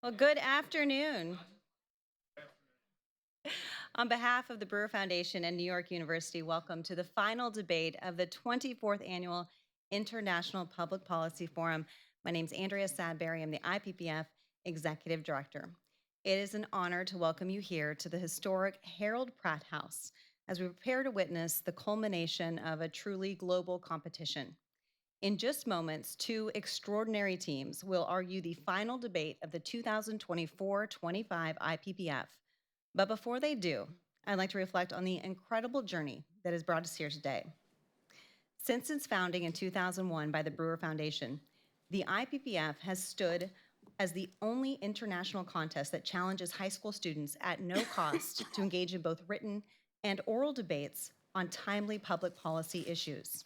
Well, good afternoon. On behalf of the Brewer Foundation and New York University, welcome to the final debate of the 24th Annual International Public Policy Forum. My name is Andrea Sadberry. I'm the IPPF Executive Director. It is an honor to welcome you here to the historic Harold Pratt House as we prepare to witness the culmination of a truly global competition. In just moments, two extraordinary teams will argue the final debate of the 2024-25 IPPF. But before they do, I'd like to reflect on the incredible journey that has brought us here today. Since its founding in 2001 by the Brewer Foundation, the IPPF has stood as the only international contest that challenges high school students at no cost to engage in both written and oral debates on timely public policy issues.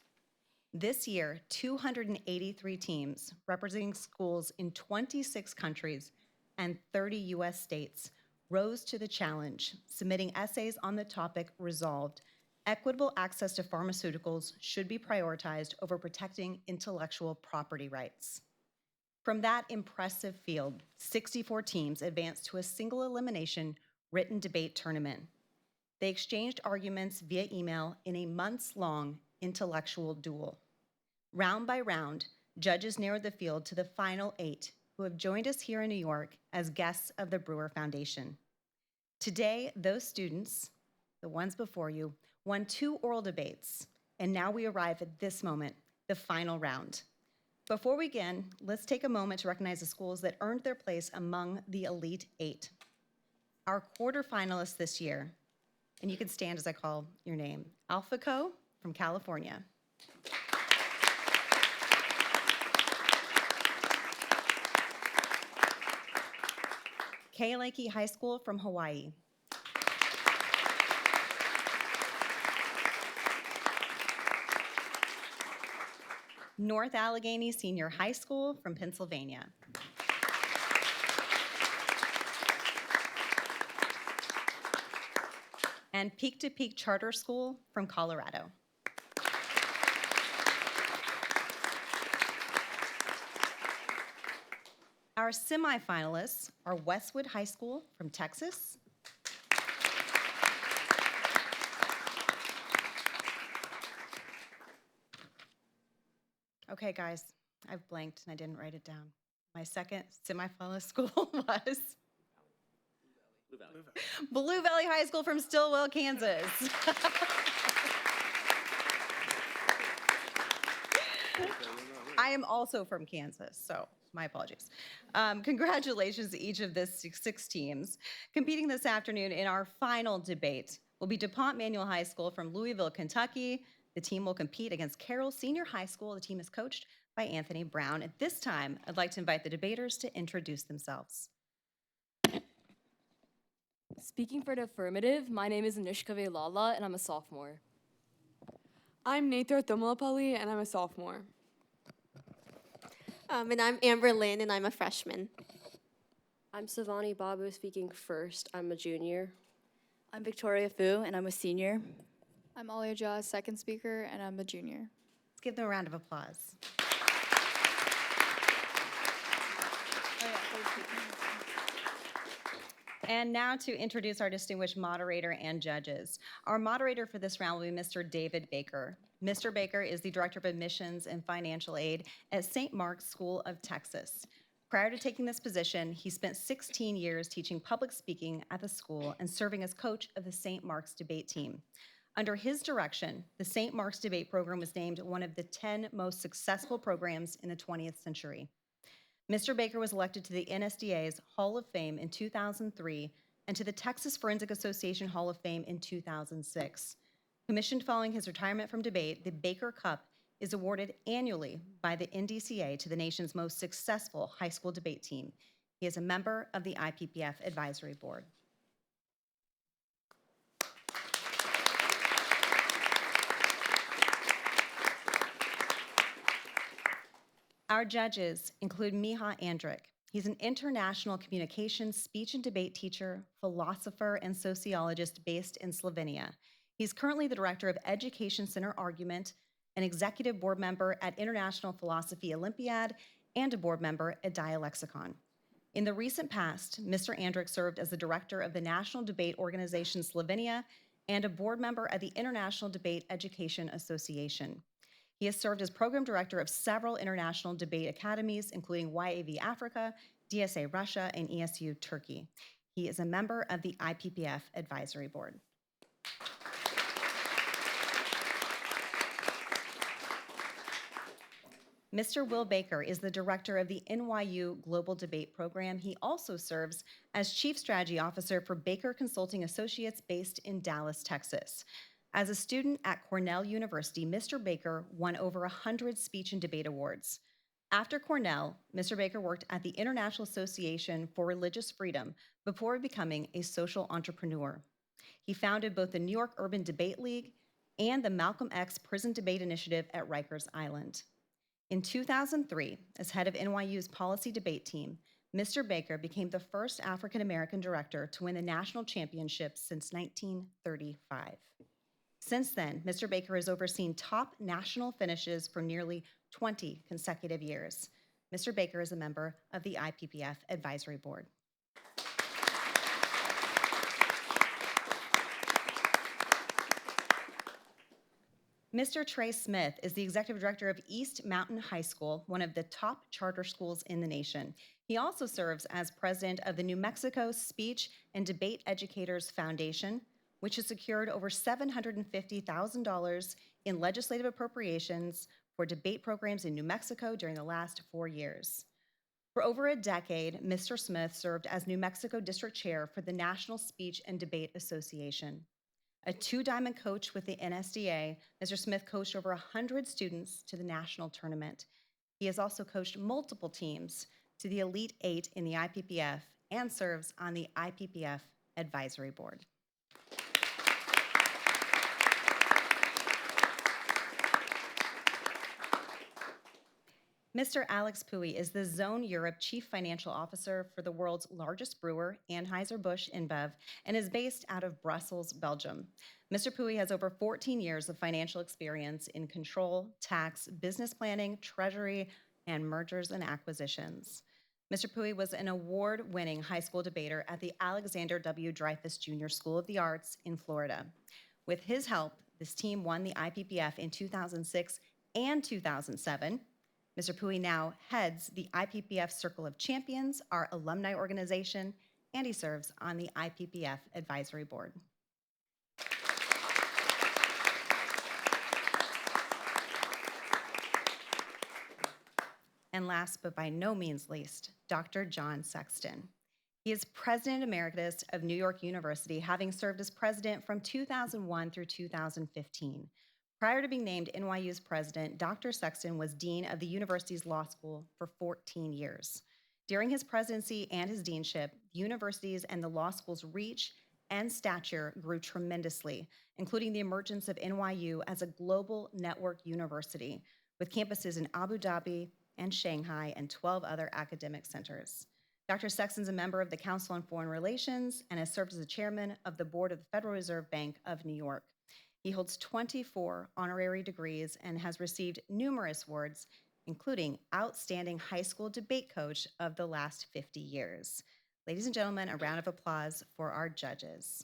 This year, 283 teams representing schools in 26 countries and 30 US states rose to the challenge, submitting essays on the topic resolved. Equitable access to pharmaceuticals should be prioritized over protecting intellectual property rights. From that impressive field, 64 teams advanced to a single elimination written debate tournament. They exchanged arguments via email in a months-long intellectual duel. Round by round, judges narrowed the field to the final 8 who have joined us here in New York as guests of the Brewer Foundation. Today, those students, the ones before you, won 2 oral debates, and now we arrive at this moment, the final round. Before we begin, let's take a moment to recognize the schools that earned their place among the Elite 8. Our quarterfinalists this year, and you can stand as I call your name, AlphaCo from California. Kealakekee High School from Hawaii. North Allegheny Senior High School from Pennsylvania. And Peak to Peak Charter School from Colorado. Our semifinalists are Westwood High School from Texas, okay, guys, I've blanked and I didn't write it down. My second semifinalist school was Blue Valley High School from Stillwell, Kansas. I am also from Kansas, so my apologies. Congratulations to each of the 6 teams. Competing this afternoon in our final debate will be duPont Manual High School from Louisville, Kentucky. The team will compete against Carroll Senior High School. The team is coached by Anthony Brown. At this time, I'd like to invite the debaters to introduce themselves. Speaking for the Affirmative, my name is Anushka Velala, and I'm a sophomore. I'm Nathra Thumalapalli, and I'm a sophomore. And I'm Amber Lynn, and I'm a freshman. I'm Savani Babu speaking first. I'm a junior. I'm Victoria Fu, and I'm a senior. I'm Alia Jha, second speaker, and I'm a junior. Let's give them a round of applause. And now to introduce our distinguished moderator and judges. Our moderator for this round will be Mr. David Baker. Mr. Baker is the Director of Admissions and Financial Aid at St. Mark's School of Texas. Prior to taking this position, he spent 16 years teaching public speaking at the school and serving as coach of the St. Mark's debate team. Under his direction, the St. Mark's debate program was named one of the 10 most successful programs in the 20th century. Mr. Baker was elected to the NSDA's Hall of Fame in 2003 and to the Texas Forensic Association Hall of Fame in 2006. Commissioned following his retirement from debate, the Baker Cup is awarded annually by the NDCA to the nation's most successful high school debate team. He is a member of the IPPF Advisory Board. Our judges include Miha Andrić. He's an international communications, speech and debate teacher, philosopher, and sociologist based in Slovenia. He's currently the director of Education Center Argument, an executive board member at International Philosophy Olympiad, and a board member at Dialexicon. In the recent past, Mr. Andrick served as the director of the National Debate Organization Slovenia and a board member at the International Debate Education Association. He has served as program director of several international debate academies, including YAV Africa, DSA Russia, and ESU Turkey. He is a member of the IPPF Advisory Board. Mr. Will Baker is the director of the NYU Global Debate Program. He also serves as Chief Strategy Officer for Baker Consulting Associates based in Dallas, Texas. As a student at Cornell University, Mr. Baker won over 100 speech and debate awards. After Cornell, Mr. Baker worked at the International Association for Religious Freedom before becoming a social entrepreneur. He founded both the New York Urban Debate League and the Malcolm X Prison Debate Initiative at Rikers Island. In 2003, as head of NYU's policy debate team, Mr. Baker became the first African-American director to win the national championship since 1935. Since then, Mr. Baker has overseen top national finishes for nearly 20 consecutive years. Mr. Baker is a member of the IPPF Advisory Board. Mr. Trey Smith is the executive director of East Mountain High School, one of the top charter schools in the nation. He also serves as president of the New Mexico Speech and Debate Educators Foundation, which has secured over $750,000 in legislative appropriations for debate programs in New Mexico during the last 4 years. For over a decade, Mr. Smith served as New Mexico District Chair for the National Speech and Debate Association. A two-diamond coach with the NSDA, Mr. Smith coached over 100 students to the national tournament. He has also coached multiple teams to the Elite Eight in the IPPF and serves on the IPPF Advisory Board. Mr. Alex Puy is the Zone Europe Chief Financial Officer for the world's largest brewer, Anheuser-Busch InBev, and is based out of Brussels, Belgium. Mr. Puy has over 14 years of financial experience in control, tax, business planning, treasury, and mergers and acquisitions. Mr. Puy was an award-winning high school debater at the Alexander W. Dreyfus Jr. School of the Arts in Florida. With his help, this team won the IPPF in 2006 and 2007. Mr. Puy now heads the IPPF Circle of Champions, our alumni organization, and he serves on the IPPF Advisory Board. And last but by no means least, Dr. John Sexton. He is President Emeritus of New York University, having served as president from 2001 through 2015. Prior to being named NYU's president, Dr. Sexton was dean of the university's law school for 14 years. During his presidency and his deanship, the university's and the law school's reach and stature grew tremendously, including the emergence of NYU as a global network university with campuses in Abu Dhabi and Shanghai and 12 other academic centers. Dr. Sexton's a member of the Council on Foreign Relations and has served as the chairman of the board of the Federal Reserve Bank of New York. He holds 24 honorary degrees and has received numerous awards, including Outstanding High School Debate Coach of the last 50 years. Ladies and gentlemen, a round of applause for our judges.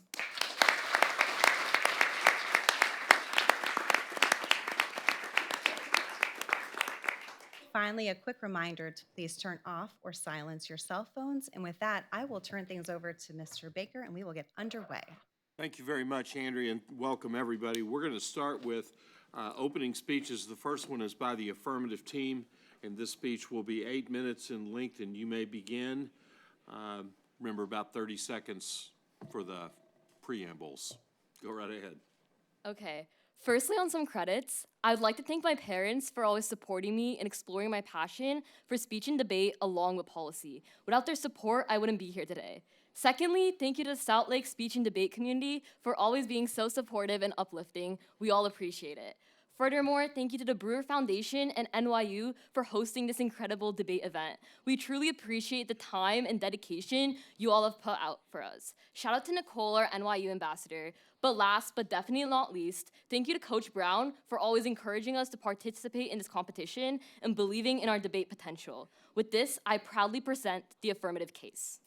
Finally, a quick reminder to please turn off or silence your cell phones. And with that, I will turn things over to Mr. Baker and we will get underway. Thank you very much, Andrea, and welcome everybody. We're going to start with opening speeches. The first one is by the Affirmative team, and this speech will be 8 minutes in length, and you may begin. Remember, about 30 seconds for the preambles. Go right ahead. Okay. Firstly, on some credits, I would like to thank my parents for always supporting me and exploring my passion for speech and debate along with policy. Without their support, I wouldn't be here today. Secondly, thank you to the Southlake speech and debate community for always being so supportive and uplifting. We all appreciate it. Furthermore, thank you to the Brewer Foundation and NYU for hosting this incredible debate event. We truly appreciate the time and dedication you all have put out for us. Shout out to Nicole, our NYU ambassador. But last but definitely not least, thank you to Coach Brown for always encouraging us to participate in this competition and believing in our debate potential. With this, I proudly present the affirmative case.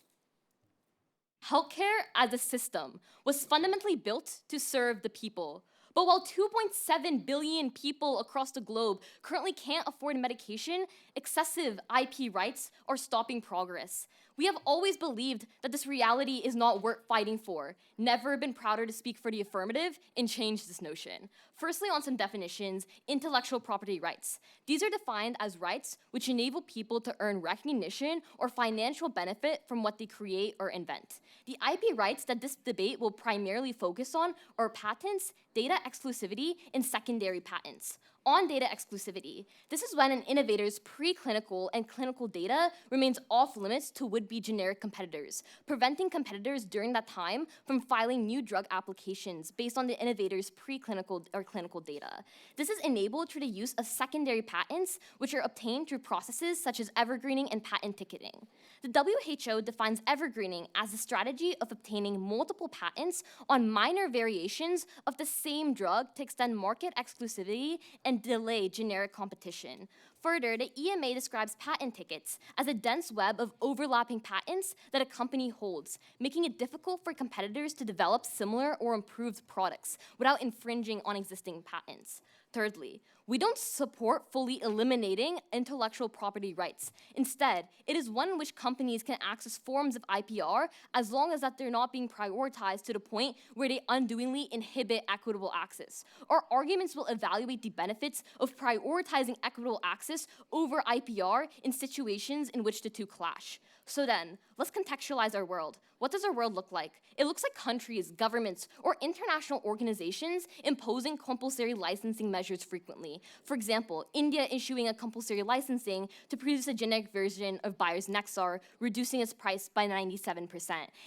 Healthcare as a system was fundamentally built to serve the people. But while 2.7 billion people across the globe currently can't afford medication, excessive IP rights are stopping progress. We have always believed that this reality is not worth fighting for. Never been prouder to speak for the affirmative and change this notion. Firstly, on some definitions, intellectual property rights. These are defined as rights which enable people to earn recognition or financial benefit from what they create or invent. The IP rights that this debate will primarily focus on are patents, data exclusivity, and secondary patents. On data exclusivity, this is when an innovator's preclinical and clinical data remains off limits to would-be generic competitors, preventing competitors during that time from filing new drug applications based on the innovator's preclinical or clinical data. This is enabled through the use of secondary patents, which are obtained through processes such as evergreening and patent ticketing. The WHO defines evergreening as the strategy of obtaining multiple patents on minor variations of the same drug to extend market exclusivity and delay generic competition. Further, the EMA describes patent tickets as a dense web of overlapping patents that a company holds, making it difficult for competitors to develop similar or improved products without infringing on existing patents. Thirdly, we don't support fully eliminating intellectual property rights. Instead, it is one in which companies can access forms of IPR as long as that they're not being prioritized to the point where they undoingly inhibit equitable access. Our arguments will evaluate the benefits of prioritizing equitable access over IPR in situations in which the two clash. So then, let's contextualize our world. What does our world look like? It looks like countries, governments, or international organizations imposing compulsory licensing measures frequently. For example, India issuing a compulsory licensing to produce a generic version of Bayer's Nexar, reducing its price by 97%.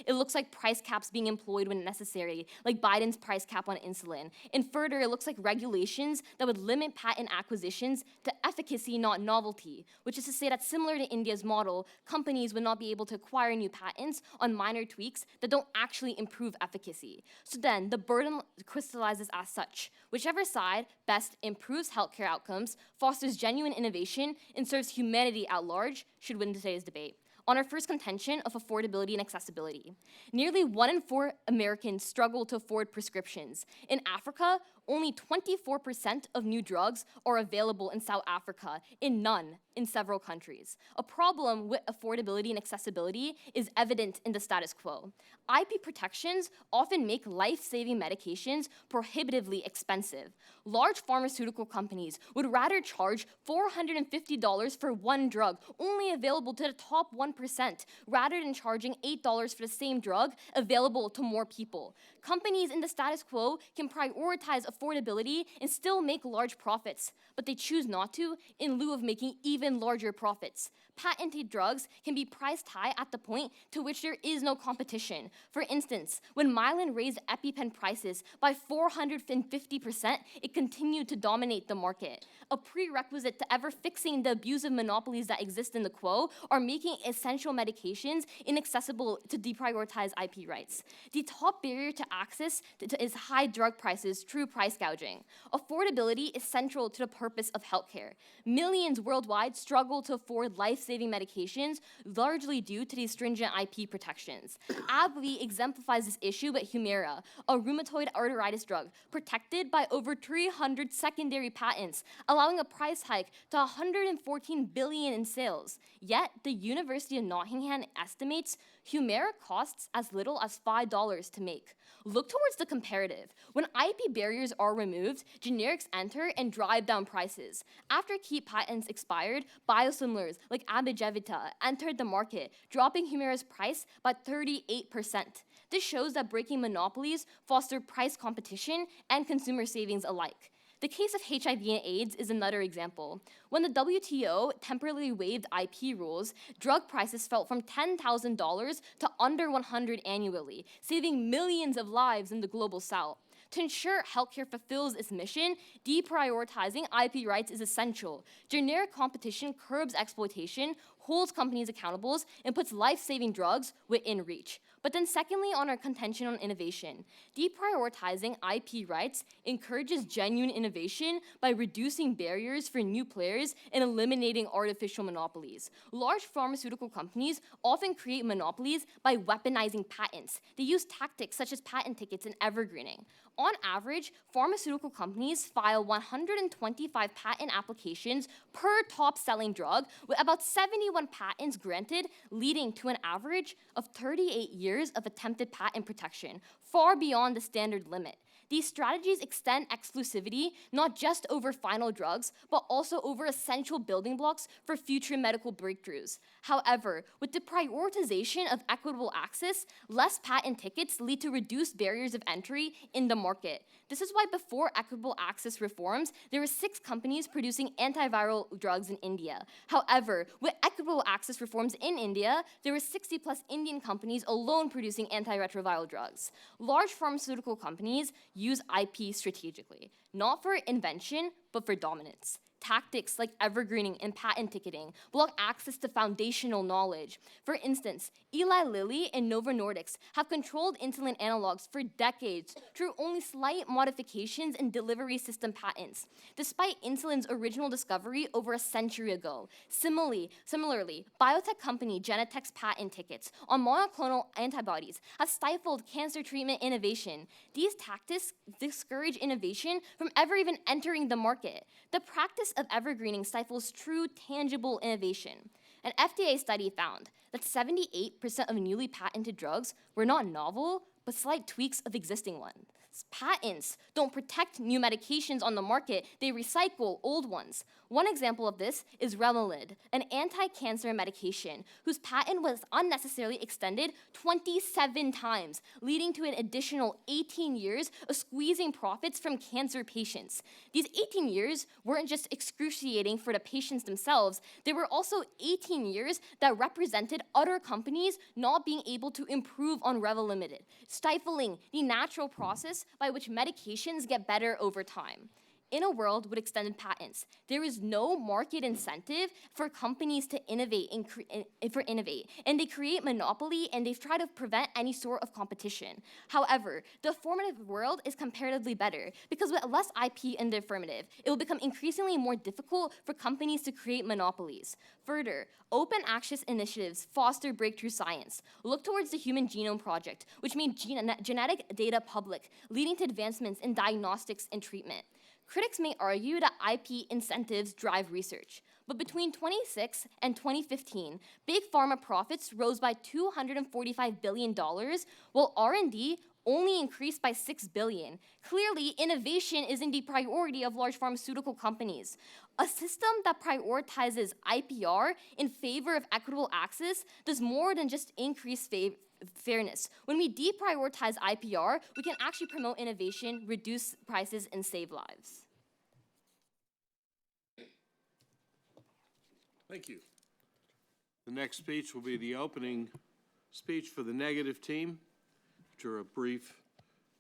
It looks like price caps being employed when necessary, like Biden's price cap on insulin. And further, it looks like regulations that would limit patent acquisitions to efficacy, not novelty, which is to say that similar to India's model, companies would not be able to acquire new patents on minor tweaks that don't actually improve efficacy. So then, the burden crystallizes as such. Whichever side best improves healthcare outcomes, fosters genuine innovation, and serves humanity at large should win today's debate. On our first contention of affordability and accessibility, nearly 1 in 4 Americans struggle to afford prescriptions. In Africa, only 24% of new drugs are available in South Africa, and none in several countries. A problem with affordability and accessibility is evident in the status quo. IP protections often make life-saving medications prohibitively expensive. Large pharmaceutical companies would rather charge $450 for one drug only available to the top 1%, rather than charging $8 for the same drug available to more people. Companies in the status quo can prioritize affordability and still make large profits, but they choose not to in lieu of making even larger profits. Patented drugs can be priced high at the point to which there is no competition. For instance, when Mylan raised EpiPen prices by 450%, it continued to dominate the market. A prerequisite to ever fixing the abusive monopolies that exist in the quo are making essential medications inaccessible to deprioritize IP rights. The top barrier to access is high drug prices through price gouging. Affordability is central to the purpose of healthcare. Millions worldwide struggle to afford life-saving medications, largely due to these stringent IP protections. AbbVie exemplifies this issue with Humira, a rheumatoid arthritis drug, protected by over 300 secondary patents, allowing a price hike to $114 billion in sales. Yet, the University of Nottingham estimates Humira costs as little as $5 to make. Look towards the comparative. When IP barriers are removed, generics enter and drive down prices. After key patents expired, biosimilars like Abijavita entered the market, dropping Humira's price by 38%. This shows that breaking monopolies foster price competition and consumer savings alike. The case of HIV and AIDS is another example. When the WTO temporarily waived IP rules, drug prices fell from $10,000 to under $100 annually, saving millions of lives in the global south. To ensure healthcare fulfills its mission, deprioritizing IP rights is essential. Generic competition curbs exploitation, holds companies accountable, and puts life-saving drugs within reach. But then secondly, on our contention on innovation, deprioritizing IP rights encourages genuine innovation by reducing barriers for new players and eliminating artificial monopolies. Large pharmaceutical companies often create monopolies by weaponizing patents. They use tactics such as patent tickets and evergreening. On average, pharmaceutical companies file 125 patent applications per top-selling drug, with about 71 patents granted, leading to an average of 38 years of attempted patent protection, far beyond the standard limit. These strategies extend exclusivity not just over final drugs, but also over essential building blocks for future medical breakthroughs. However, with the prioritization of equitable access, less patent tickets lead to reduced barriers of entry in the market. This is why before equitable access reforms, there were 6 companies producing antiviral drugs in India. However, with equitable access reforms in India, there were 60 plus Indian companies alone producing antiretroviral drugs. Large pharmaceutical companies use IP strategically, not for invention, but for dominance. Tactics like evergreening and patent ticketing block access to foundational knowledge. For instance, Eli Lilly and Novo Nordisk have controlled insulin analogs for decades through only slight modifications in delivery system patents, despite insulin's original discovery over a century ago. Similarly, biotech company Genentech's patent tickets on monoclonal antibodies have stifled cancer treatment innovation. These tactics discourage innovation from ever even entering the market. The practice of evergreening stifles true, tangible innovation. An FDA study found that 78% of newly patented drugs were not novel, but slight tweaks of existing ones. Patents don't protect new medications on the market, they recycle old ones. One example of this is Revlimid, an anti-cancer medication whose patent was unnecessarily extended 27 times, leading to an additional 18 years of squeezing profits from cancer patients. These 18 years weren't just excruciating for the patients themselves, they were also 18 years that represented other companies not being able to improve on Revlimid, stifling the natural process by which medications get better over time. In a world with extended patents, there is no market incentive for companies to innovate and they create monopoly and they try to prevent any sort of competition. However, the affirmative world is comparatively better because with less IP in the affirmative, it will become increasingly more difficult for companies to create monopolies. Further, open access initiatives foster breakthrough science. Look towards the Human Genome Project, which made genetic data public, leading to advancements in diagnostics and treatment. Critics may argue that IP incentives drive research, but between 2006 and 2015, big pharma profits rose by $245 billion, while R&D only increased by $6 billion. Clearly, innovation isn't the priority of large pharmaceutical companies. A system that prioritizes IPR in favor of equitable access does more than just increase fairness. When we deprioritize IPR, we can actually promote innovation, reduce prices, and save lives. Thank you. The next speech will be the opening speech for the negative team. After a brief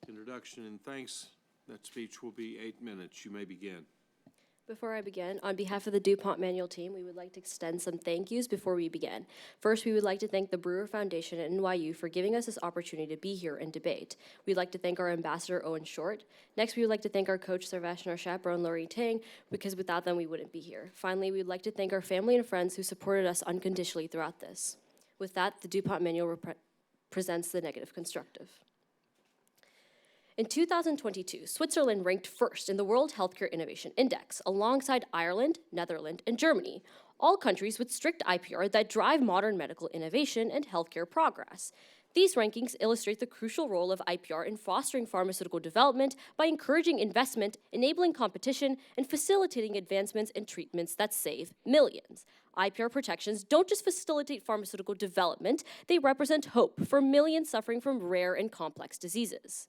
introduction and thanks, that speech will be 8 minutes. You may begin. Before I begin, on behalf of the DuPont manual team, we would like to extend some thank yous before we begin. First, we would like to thank the Brewer Foundation at NYU for giving us this opportunity to be here and debate. We'd like to thank our ambassador, Owen Short. Next, we would like to thank our coach, Sarvesh, and our chaperone, Lori Tang, because without them, we wouldn't be here. Finally, we would like to thank our family and friends who supported us unconditionally throughout this. With that, the DuPont manual presents the negative constructive. In 2022, Switzerland ranked first in the World Healthcare Innovation Index, alongside Ireland, Netherlands, and Germany, all countries with strict IPR that drive modern medical innovation and healthcare progress. These rankings illustrate the crucial role of IPR in fostering pharmaceutical development by encouraging investment, enabling competition, and facilitating advancements in treatments that save millions. IPR protections don't just facilitate pharmaceutical development, they represent hope for millions suffering from rare and complex diseases.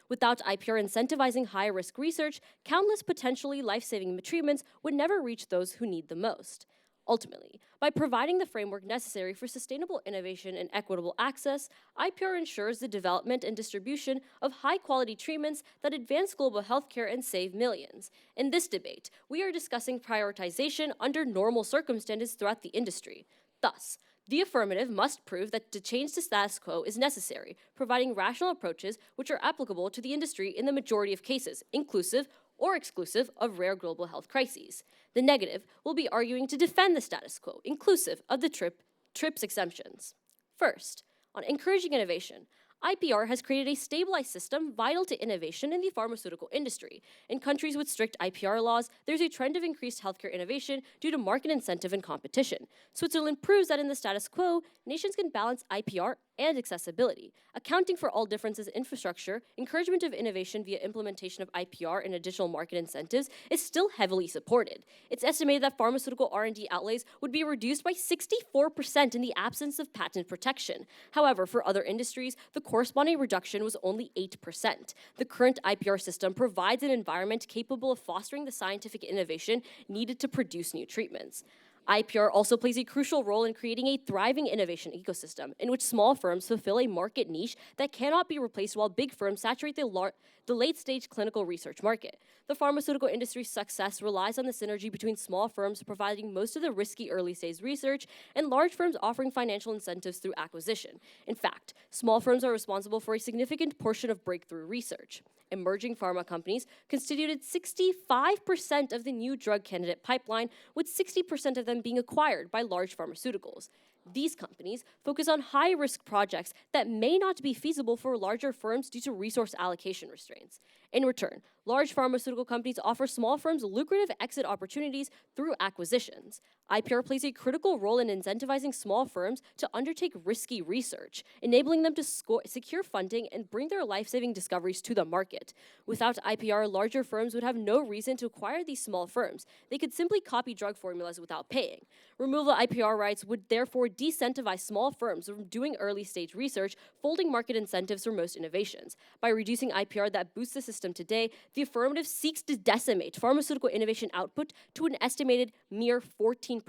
Without IPR incentivizing high-risk research, countless potentially life-saving treatments would never reach those who need them most. Ultimately, by providing the framework necessary for sustainable innovation and equitable access, IPR ensures the development and distribution of high-quality treatments that advance global healthcare and save millions. In this debate, we are discussing prioritization under normal circumstances throughout the industry. Thus, the affirmative must prove that to change the status quo is necessary, providing rational approaches which are applicable to the industry in the majority of cases, inclusive or exclusive of rare global health crises. The negative will be arguing to defend the status quo, inclusive of the TRIPS exemptions. First, on encouraging innovation, IPR has created a stabilized system vital to innovation in the pharmaceutical industry. In countries with strict IPR laws, there's a trend of increased healthcare innovation due to market incentive and competition. Switzerland proves that in the status quo, nations can balance IPR and accessibility. Accounting for all differences in infrastructure, encouragement of innovation via implementation of IPR and additional market incentives is still heavily supported. It's estimated that pharmaceutical R&D outlays would be reduced by 64% in the absence of patent protection. However, for other industries, the corresponding reduction was only 8%. The current IPR system provides an environment capable of fostering the scientific innovation needed to produce new treatments. IPR also plays a crucial role in creating a thriving innovation ecosystem in which small firms fulfill a market niche that cannot be replaced while big firms saturate the late-stage clinical research market. The pharmaceutical industry's success relies on the synergy between small firms providing most of the risky early-stage research and large firms offering financial incentives through acquisition. In fact, small firms are responsible for a significant portion of breakthrough research. Emerging pharma companies constituted 65% of the new drug candidate pipeline, with 60% of them being acquired by large pharmaceuticals. These companies focus on high-risk projects that may not be feasible for larger firms due to resource allocation restraints. In return, large pharmaceutical companies offer small firms lucrative exit opportunities through acquisitions. IPR plays a critical role in incentivizing small firms to undertake risky research, enabling them to secure funding and bring their life-saving discoveries to the market. Without IPR, larger firms would have no reason to acquire these small firms. They could simply copy drug formulas without paying. Removal of IPR rights would therefore disincentivize small firms from doing early-stage research, folding market incentives for most innovations. By reducing IPR that boosts the system today, the affirmative seeks to decimate pharmaceutical innovation output to an estimated mere 14%,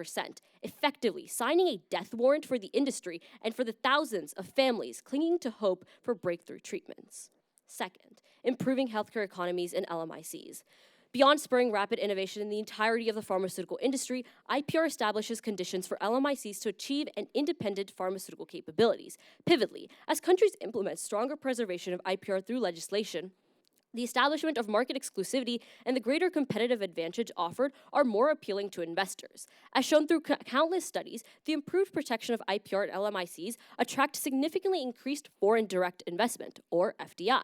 effectively signing a death warrant for the industry and for the thousands of families clinging to hope for breakthrough treatments. Second, improving healthcare economies and LMICs. Beyond spurring rapid innovation in the entirety of the pharmaceutical industry, IPR establishes conditions for LMICs to achieve an independent pharmaceutical capabilities. Pivotally, as countries implement stronger preservation of IPR through legislation, the establishment of market exclusivity and the greater competitive advantage offered are more appealing to investors. As shown through countless studies, the improved protection of IPR and LMICs attract significantly increased foreign direct investment, or FDI.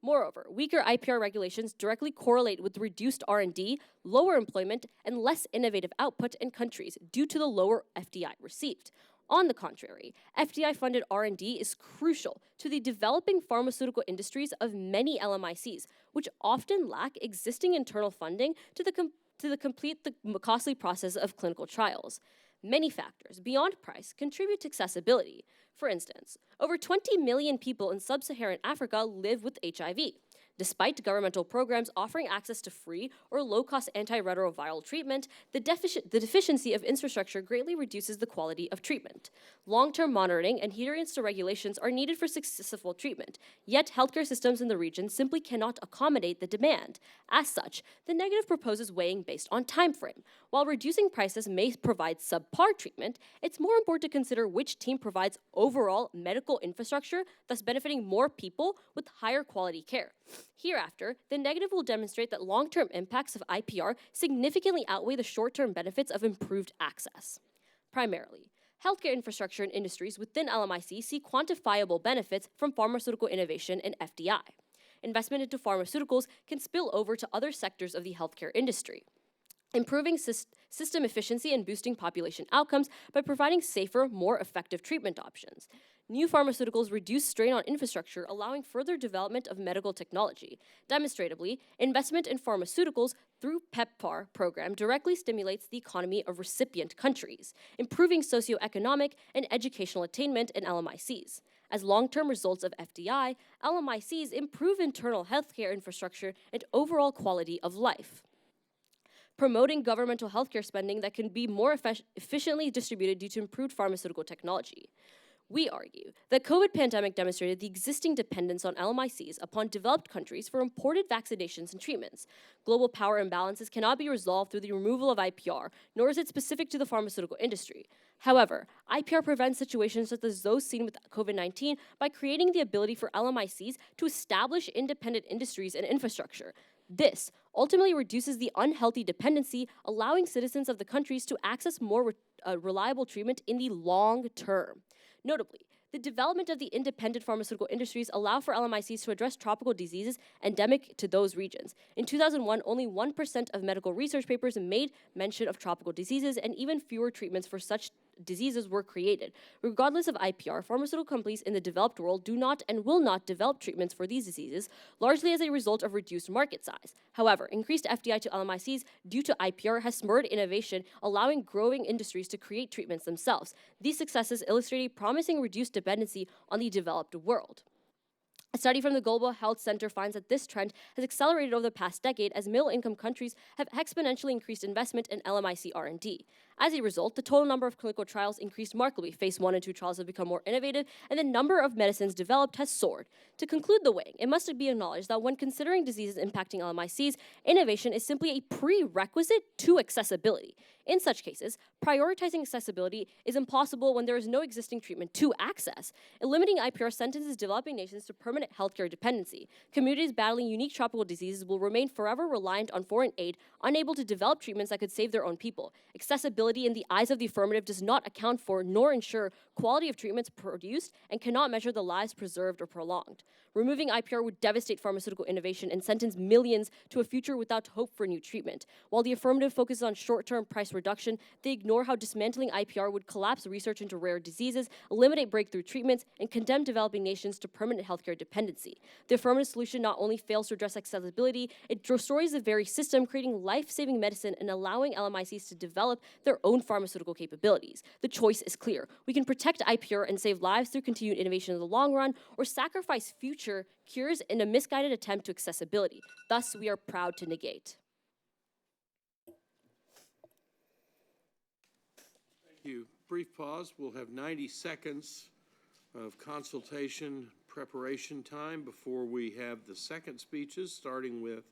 Moreover, weaker IPR regulations directly correlate with reduced R&D, lower employment, and less innovative output in countries due to the lower FDI received. On the contrary, FDI-funded R&D is crucial to the developing pharmaceutical industries of many LMICs, which often lack existing internal funding to complete the costly process of clinical trials. Many factors beyond price contribute to accessibility. For instance, over 20 million people in sub-Saharan Africa live with HIV. Despite governmental programs offering access to free or low-cost antiretroviral treatment, the deficiency of infrastructure greatly reduces the quality of treatment. Long-term monitoring and adherence to regulations are needed for successful treatment, yet healthcare systems in the region simply cannot accommodate the demand. As such, the negative proposes weighing based on time frame. While reducing prices may provide subpar treatment, it's more important to consider which team provides overall medical infrastructure, thus benefiting more people with higher quality care. Hereafter, the negative will demonstrate that long-term impacts of IPR significantly outweigh the short-term benefits of improved access. Primarily, healthcare infrastructure and industries within LMIC see quantifiable benefits from pharmaceutical innovation and FDI. Investment into pharmaceuticals can spill over to other sectors of the healthcare industry, improving system efficiency and boosting population outcomes by providing safer, more effective treatment options. New pharmaceuticals reduce strain on infrastructure, allowing further development of medical technology. Demonstratively, investment in pharmaceuticals through PEPFAR program directly stimulates the economy of recipient countries, improving socioeconomic and educational attainment in LMICs. As long-term results of FDI, LMICs improve internal healthcare infrastructure and overall quality of life. promoting governmental healthcare spending that can be more efficiently distributed due to improved pharmaceutical technology. We argue that COVID pandemic demonstrated the existing dependence on LMICs upon developed countries for imported vaccinations and treatments. Global power imbalances cannot be resolved through the removal of IPR, nor is it specific to the pharmaceutical industry. However, IPR prevents situations such as those seen with COVID-19 by creating the ability for LMICs to establish independent industries and infrastructure. This ultimately reduces the unhealthy dependency, allowing citizens of the countries to access more reliable treatment in the long term. Notably, the development of the independent pharmaceutical industries allow for LMICs to address tropical diseases endemic to those regions. In 2001, only 1% of medical research papers made mention of tropical diseases, and even fewer treatments for such diseases were created. Regardless of IPR, pharmaceutical companies in the developed world do not and will not develop treatments for these diseases, largely as a result of reduced market size. However, increased FDI to LMICs due to IPR has spurred innovation, allowing growing industries to create treatments themselves. These successes illustrate a promising reduced dependency on the developed world. A study from the Global Health Center finds that this trend has accelerated over the past decade as middle-income countries have exponentially increased investment in LMIC R&D. As a result, the total number of clinical trials increased markedly. Phase 1 and 2 trials have become more innovative, and the number of medicines developed has soared. To conclude the weighing, it must be acknowledged that when considering diseases impacting LMICs, innovation is simply a prerequisite to accessibility. In such cases, prioritizing accessibility is impossible when there is no existing treatment to access. Limiting IPR sentences developing nations to permanent healthcare dependency. Communities battling unique tropical diseases will remain forever reliant on foreign aid, unable to develop treatments that could save their own people. Accessibility in the eyes of the affirmative does not account for nor ensure quality of treatments produced and cannot measure the lives preserved or prolonged. Removing IPR would devastate pharmaceutical innovation and sentence millions to a future without hope for new treatment. While the affirmative focuses on short-term price reduction, they ignore how dismantling IPR would collapse research into rare diseases, eliminate breakthrough treatments, and condemn developing nations to permanent healthcare dependency. The affirmative solution not only fails to address accessibility, it destroys the very system, creating life-saving medicine and allowing LMICs to develop their own pharmaceutical capabilities. The choice is clear. We can protect IPR and save lives through continued innovation in the long run, or sacrifice future cures in a misguided attempt to accessibility. Thus, we are proud to negate. Thank you. Brief pause. We'll have 90 seconds of consultation preparation time before we have the second speeches, starting with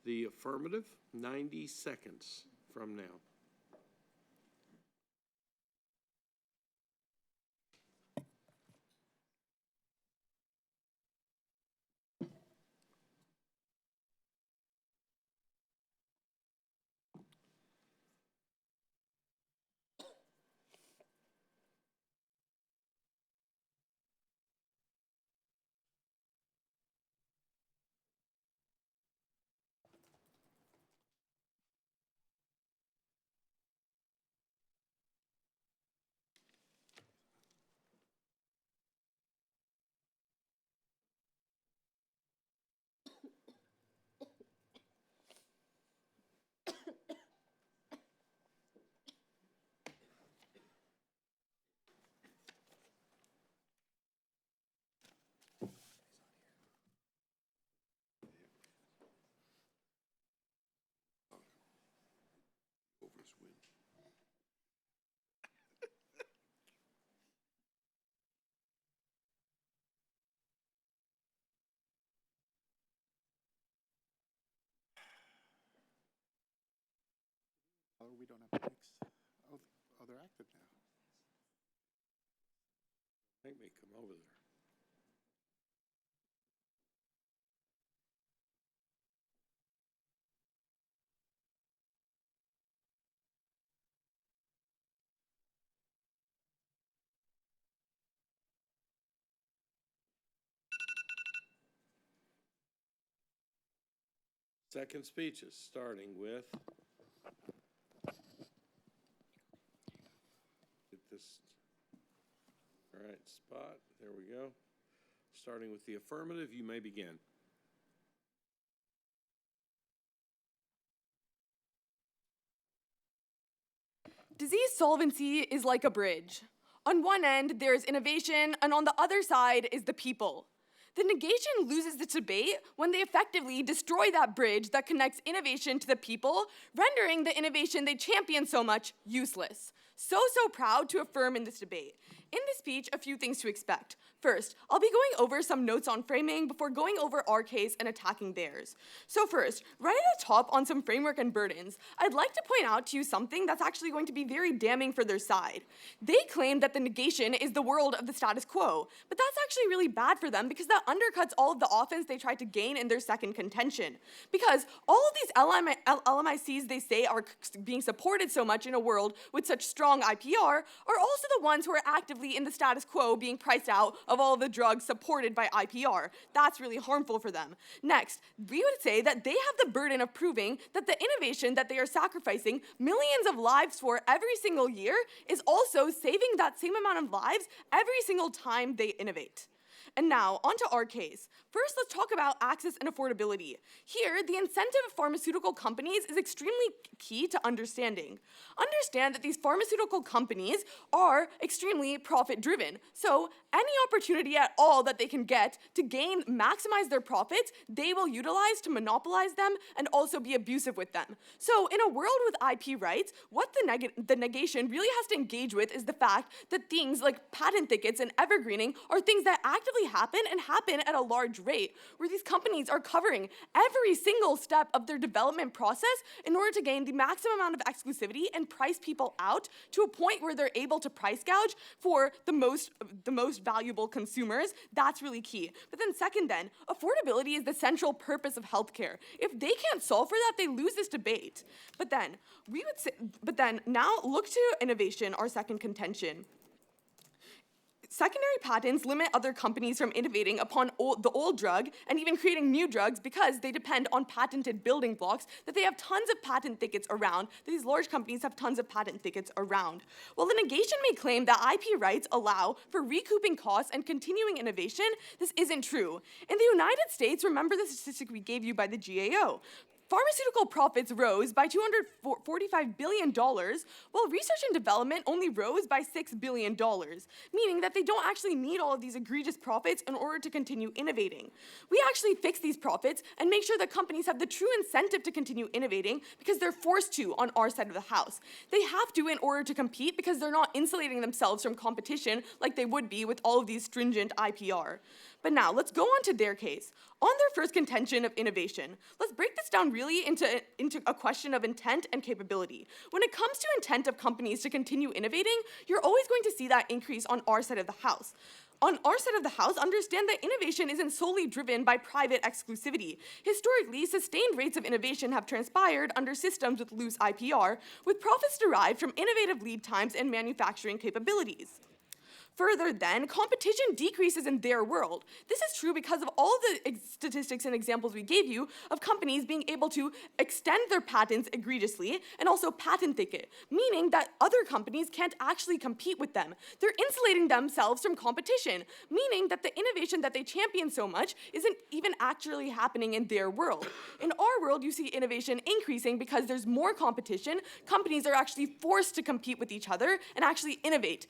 the affirmative. 90 seconds from now. We don't have mics. Oh, they're active now. I think they come over there. Second speeches, starting with, get this, all right, spot, there we go. Starting with the affirmative, you may begin. Disease solvency is like a bridge. On one end, there's innovation, and on the other side is the people. The negation loses the debate when they effectively destroy that bridge that connects innovation to the people, rendering the innovation they champion so much useless. So proud to affirm in this debate. In this speech, a few things to expect. First, I'll be going over some notes on framing before going over our case and attacking theirs. So first, right at the top on some framework and burdens, I'd like to point out to you something that's actually going to be very damning for their side. They claim that the negation is the world of the status quo, but that's actually really bad for them because that undercuts all of the offense they tried to gain in their second contention. Because all of these LMICs they say are being supported so much in a world with such strong IPR are also the ones who are actively in the status quo being priced out of all of the drugs supported by IPR. That's really harmful for them. Next, we would say that they have the burden of proving that the innovation that they are sacrificing millions of lives for every single year is also saving that same amount of lives every single time they innovate. And now, onto our case. First, let's talk about access and affordability. Here, the incentive of pharmaceutical companies is extremely key to understanding. Understand that these pharmaceutical companies are extremely profit-driven. So, any opportunity at all that they can get to maximize their profits, they will utilize to monopolize them and also be abusive with them. So, in a world with IP rights, what the negation really has to engage with is the fact that things like patent thickets and evergreening are things that actively happen and happen at a large rate, where these companies are covering every single step of their development process in order to gain the maximum amount of exclusivity and price people out to a point where they're able to price gouge for the most valuable consumers. That's really key. But then second, affordability is the central purpose of healthcare. If they can't solve for that, they lose this debate. But then now look to innovation, our second contention. Secondary patents limit other companies from innovating upon the old drug and even creating new drugs because they depend on patented building blocks that they have tons of patent thickets around. These large companies have tons of patent thickets around. While the negation may claim that IP rights allow for recouping costs and continuing innovation, this isn't true. In the United States, remember the statistic we gave you by the GAO. Pharmaceutical profits rose by $245 billion, while research and development only rose by $6 billion, meaning that they don't actually need all of these egregious profits in order to continue innovating. We actually fix these profits and make sure that companies have the true incentive to continue innovating because they're forced to on our side of the house. They have to in order to compete because they're not insulating themselves from competition like they would be with all of these stringent IPR. But now, let's go on to their case. On their first contention of innovation, let's break this down really into a question of intent and capability. When it comes to intent of companies to continue innovating, you're always going to see that increase on our side of the house. On our side of the house, understand that innovation isn't solely driven by private exclusivity. Historically, sustained rates of innovation have transpired under systems with loose IPR, with profits derived from innovative lead times and manufacturing capabilities. Further, then, competition decreases in their world. This is true because of all the statistics and examples we gave you of companies being able to extend their patents egregiously and also patent thicket, meaning that other companies can't actually compete with them. They're insulating themselves from competition, meaning that the innovation that they champion so much isn't even actually happening in their world. In our world, you see innovation increasing because there's more competition. Companies are actually forced to compete with each other and actually innovate.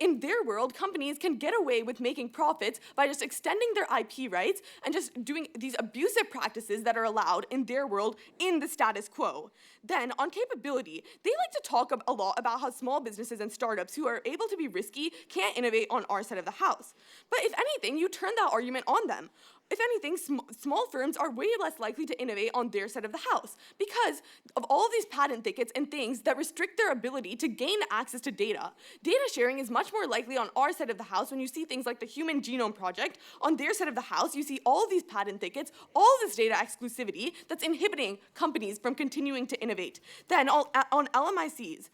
In their world, companies can get away with making profits by just extending their IP rights and just doing these abusive practices that are allowed in their world in the status quo. Then, on capability, they like to talk a lot about how small businesses and startups who are able to be risky can't innovate on our side of the house. But if anything, you turn that argument on them. If anything, small firms are way less likely to innovate on their side of the house because of all of these patent thickets and things that restrict their ability to gain access to data. Data sharing is much more likely on our side of the house when you see things like the Human Genome Project. On their side of the house, you see all of these patent thickets, all of this data exclusivity that's inhibiting companies from continuing to innovate. Then on LMICs,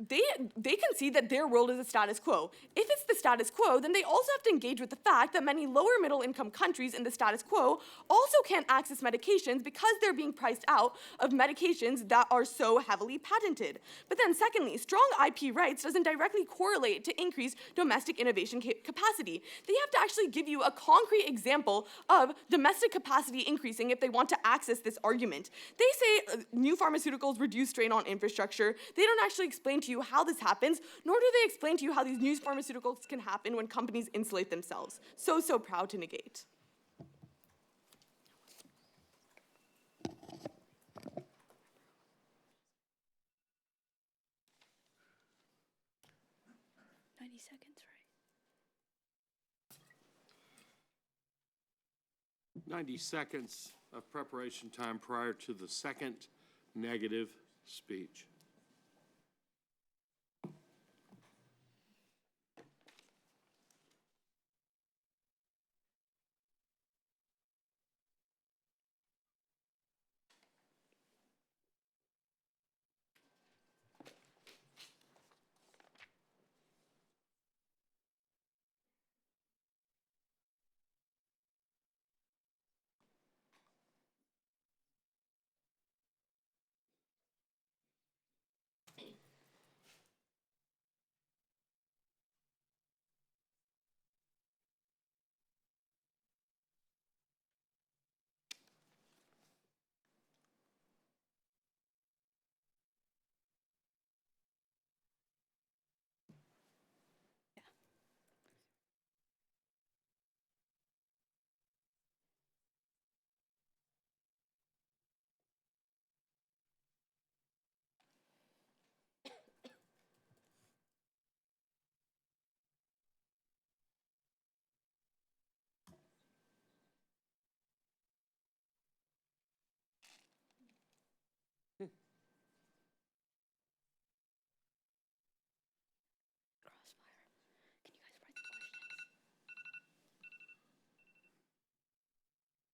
they can see that their world is a status quo. If it's the status quo, then they also have to engage with the fact that many lower middle income countries in the status quo also can't access medications because they're being priced out of medications that are so heavily patented. But then secondly, strong IP rights doesn't directly correlate to increased domestic innovation capacity. They have to actually give you a concrete example of domestic capacity increasing if they want to access this argument. They say new pharmaceuticals reduce strain on infrastructure. They don't actually explain to you how this happens, nor do they explain to you how these new pharmaceuticals can happen when companies insulate themselves. So proud to negate. 90 seconds of preparation time prior to the second negative speech.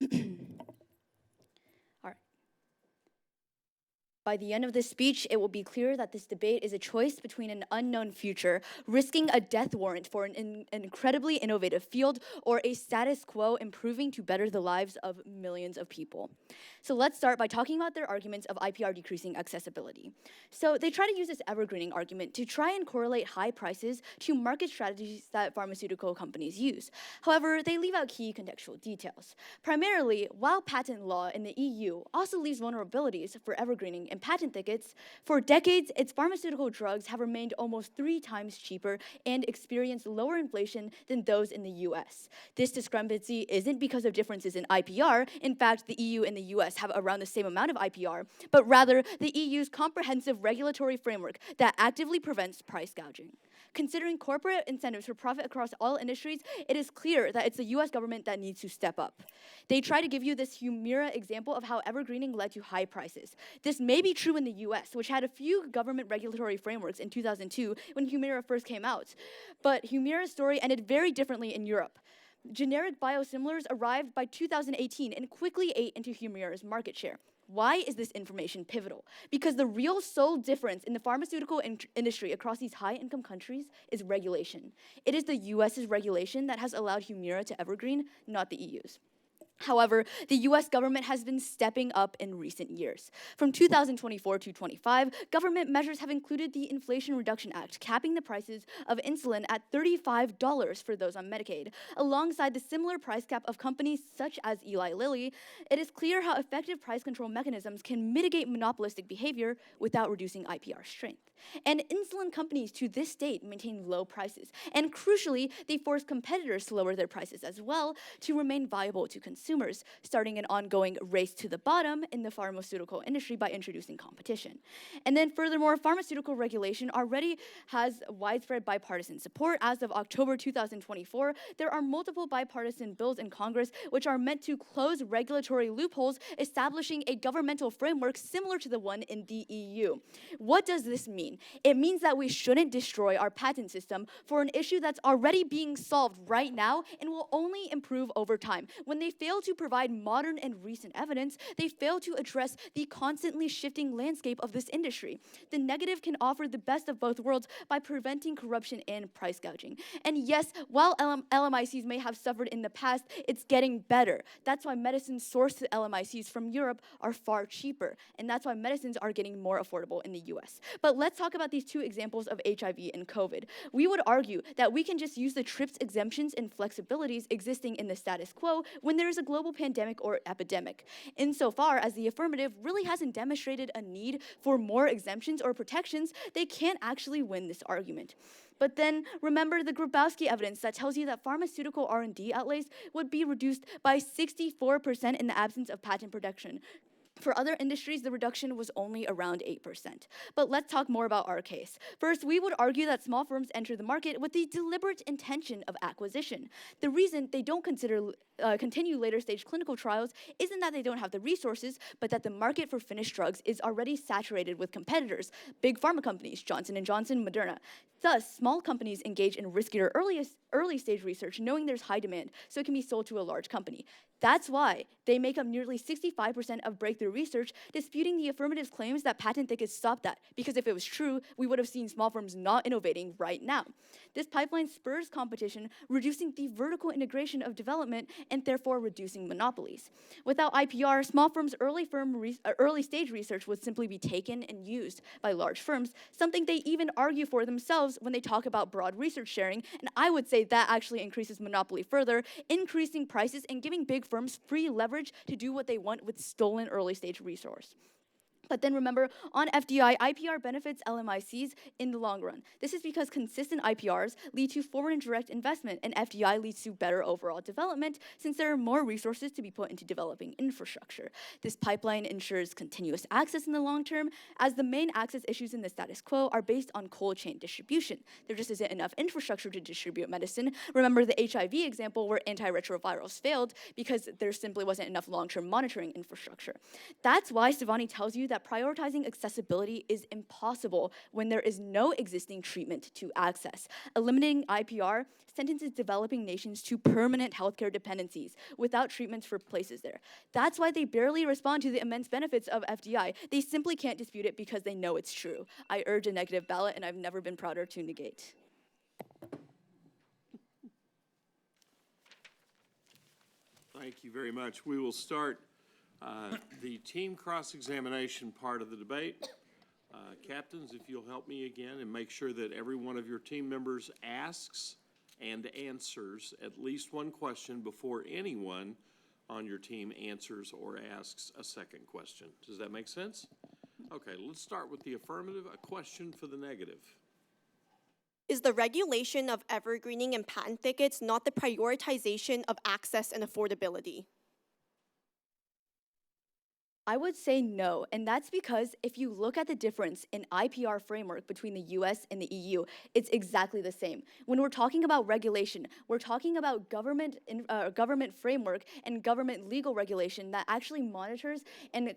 All right. By the end of this speech, it will be clear that this debate is a choice between an unknown future, risking a death warrant for an incredibly innovative field, or a status quo improving to better the lives of millions of people. So let's start by talking about their arguments of IPR decreasing accessibility. So they try to use this evergreening argument to try and correlate high prices to market strategies that pharmaceutical companies use. However, they leave out key contextual details. Primarily, while patent law in the EU also leaves vulnerabilities for evergreening and patent thickets, for decades, its pharmaceutical drugs have remained almost 3 times cheaper and experienced lower inflation than those in the US. This discrepancy isn't because of differences in IPR. In fact, the EU and the US have around the same amount of IPR, but rather the EU's comprehensive regulatory framework that actively prevents price gouging. Considering corporate incentives for profit across all industries, it is clear that it's the US government that needs to step up. They try to give you this Humira example of how evergreening led to high prices. This may be true in the US, which had a few government regulatory frameworks in 2002 when Humira first came out. But Humira's story ended very differently in Europe. Generic biosimilars arrived by 2018 and quickly ate into Humira's market share. Why is this information pivotal? Because the real sole difference in the pharmaceutical industry across these high-income countries is regulation. It is the US's regulation that has allowed Humira to evergreen, not the EU's. However, the US government has been stepping up in recent years. From 2024 to 25, government measures have included the Inflation Reduction Act, capping the prices of insulin at $35 for those on Medicaid. Alongside the similar price cap of companies such as Eli Lilly, it is clear how effective price control mechanisms can mitigate monopolistic behavior without reducing IPR strength. And insulin companies to this date maintain low prices. And crucially, they force competitors to lower their prices as well to remain viable to consumers, starting an ongoing race to the bottom in the pharmaceutical industry by introducing competition. And then furthermore, pharmaceutical regulation already has widespread bipartisan support. As of October 2024, there are multiple bipartisan bills in Congress which are meant to close regulatory loopholes, establishing a governmental framework similar to the one in the EU. What does this mean? It means that we shouldn't destroy our patent system for an issue that's already being solved right now and will only improve over time. When they fail to provide modern and recent evidence, they fail to address the constantly shifting landscape of this industry. The negative can offer the best of both worlds by preventing corruption and price gouging. And yes, while LMICs may have suffered in the past, it's getting better. That's why medicines sourced to LMICs from Europe are far cheaper, and that's why medicines are getting more affordable in the US. But let's talk about these two examples of HIV and COVID. We would argue that we can just use the TRIPS exemptions and flexibilities existing in the status quo when there is a global pandemic or epidemic. Insofar as the affirmative really hasn't demonstrated a need for more exemptions or protections, they can't actually win this argument. But then remember the Grabowski evidence that tells you that pharmaceutical R&D outlays would be reduced by 64% in the absence of patent protection. For other industries, the reduction was only around 8%. But let's talk more about our case. First, we would argue that small firms enter the market with the deliberate intention of acquisition. The reason they don't continue later stage clinical trials isn't that they don't have the resources, but that the market for finished drugs is already saturated with competitors, big pharma companies, Johnson & Johnson, Moderna. Thus, small companies engage in riskier early stage research knowing there's high demand, so it can be sold to a large company. That's why they make up nearly 65% of breakthrough research, disputing the affirmative's claims that patent thickets stop that, because if it was true, we would have seen small firms not innovating right now. This pipeline spurs competition, reducing the vertical integration of development and therefore reducing monopolies. Without IPR, small firms' early stage research would simply be taken and used by large firms, something they even argue for themselves when they talk about broad research sharing, and I would say that actually increases monopoly further, increasing prices and giving big firms free leverage to do what they want with stolen early stage resource. But then remember, on FDI, IPR benefits LMICs in the long run. This is because consistent IPRs lead to foreign direct investment, and FDI leads to better overall development since there are more resources to be put into developing infrastructure. This pipeline ensures continuous access in the long term, as the main access issues in the status quo are based on cold chain distribution. There just isn't enough infrastructure to distribute medicine. Remember the HIV example where antiretrovirals failed because there simply wasn't enough long-term monitoring infrastructure. That's why Stevani tells you that prioritizing accessibility is impossible when there is no existing treatment to access. Eliminating IPR sentences developing nations to permanent healthcare dependencies without treatments for places there. That's why they barely respond to the immense benefits of FDI. They simply can't dispute it because they know it's true. I urge a negative ballot, and I've never been prouder to negate. Thank you very much. We will start the team cross-examination part of the debate. Captains, if you'll help me again and make sure that every one of your team members asks and answers at least one question before anyone on your team answers or asks a second question. Does that make sense? Okay, let's start with the affirmative. A question for the negative. Is the regulation of evergreening and patent thickets not the prioritization of access and affordability? I would say no, and that's because if you look at the difference in IPR framework between the US and the EU, it's exactly the same. When we're talking about regulation, we're talking about government framework and government legal regulation that actually monitors and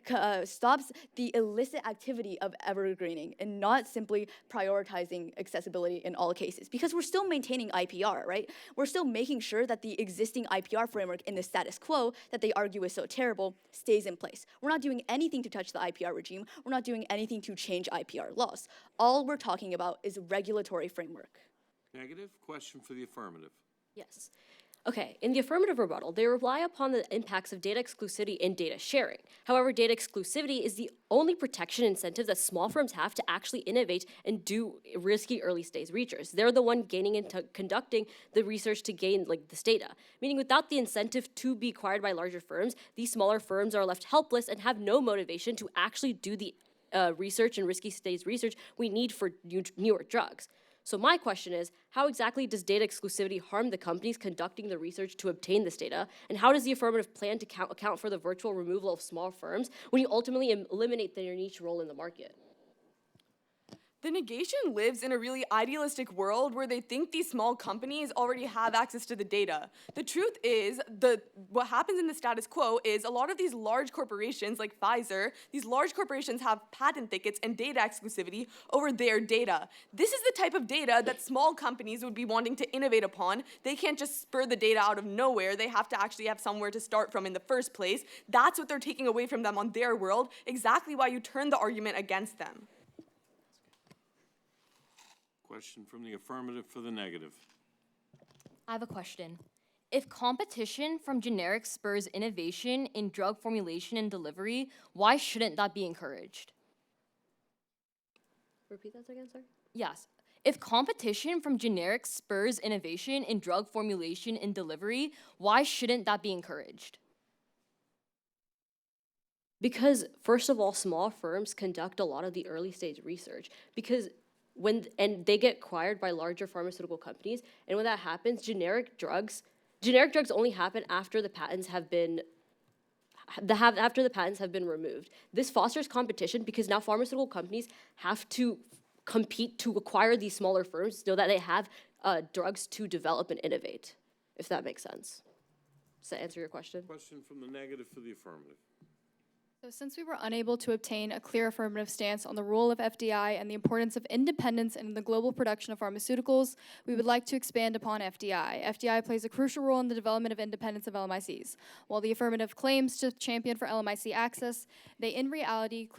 stops the illicit activity of evergreening and not simply prioritizing accessibility in all cases. Because we're still maintaining IPR, right? We're still making sure that the existing IPR framework in the status quo that they argue is so terrible stays in place. We're not doing anything to touch the IPR regime. We're not doing anything to change IPR laws. All we're talking about is regulatory framework. Negative. Question for the affirmative. Yes. Okay, in the affirmative rebuttal, they rely upon the impacts of data exclusivity and data sharing. However, data exclusivity is the only protection incentive that small firms have to actually innovate and do risky early stage research. They're the one gaining and conducting the research to gain this data. Meaning without the incentive to be acquired by larger firms, these smaller firms are left helpless and have no motivation to actually do the research and risky stage research we need for newer drugs. So my question is, how exactly does data exclusivity harm the companies conducting the research to obtain this data? And how does the affirmative plan to account for the virtual removal of small firms when you ultimately eliminate their niche role in the market? The negation lives in a really idealistic world where they think these small companies already have access to the data. The truth is, what happens in the status quo is a lot of these large corporations like Pfizer, these large corporations have patent thickets and data exclusivity over their data. This is the type of data that small companies would be wanting to innovate upon. They can't just spur the data out of nowhere. They have to actually have somewhere to start from in the first place. That's what they're taking away from them on their world, exactly why you turn the argument against them. Question from the affirmative for the negative. I have a question. If competition from generics spurs innovation in drug formulation and delivery, why shouldn't that be encouraged? Repeat that again, sir? Yes. If competition from generics spurs innovation in drug formulation and delivery, why shouldn't that be encouraged? Because, first of all, small firms conduct a lot of the early stage research. Because and they get acquired by larger pharmaceutical companies, and when that happens, generic drugs only happen after the patents have been after the patents have been removed. This fosters competition because now pharmaceutical companies have to compete to acquire these smaller firms so that they have drugs to develop and innovate, if that makes sense. Does that answer your question? Question from the negative for the affirmative. So since we were unable to obtain a clear affirmative stance on the role of FDI and the importance of independence in the global production of pharmaceuticals, we would like to expand upon FDI. FDI plays a crucial role in the development of independence of LMICs. While the affirmative claims to champion for LMIC access, they in reality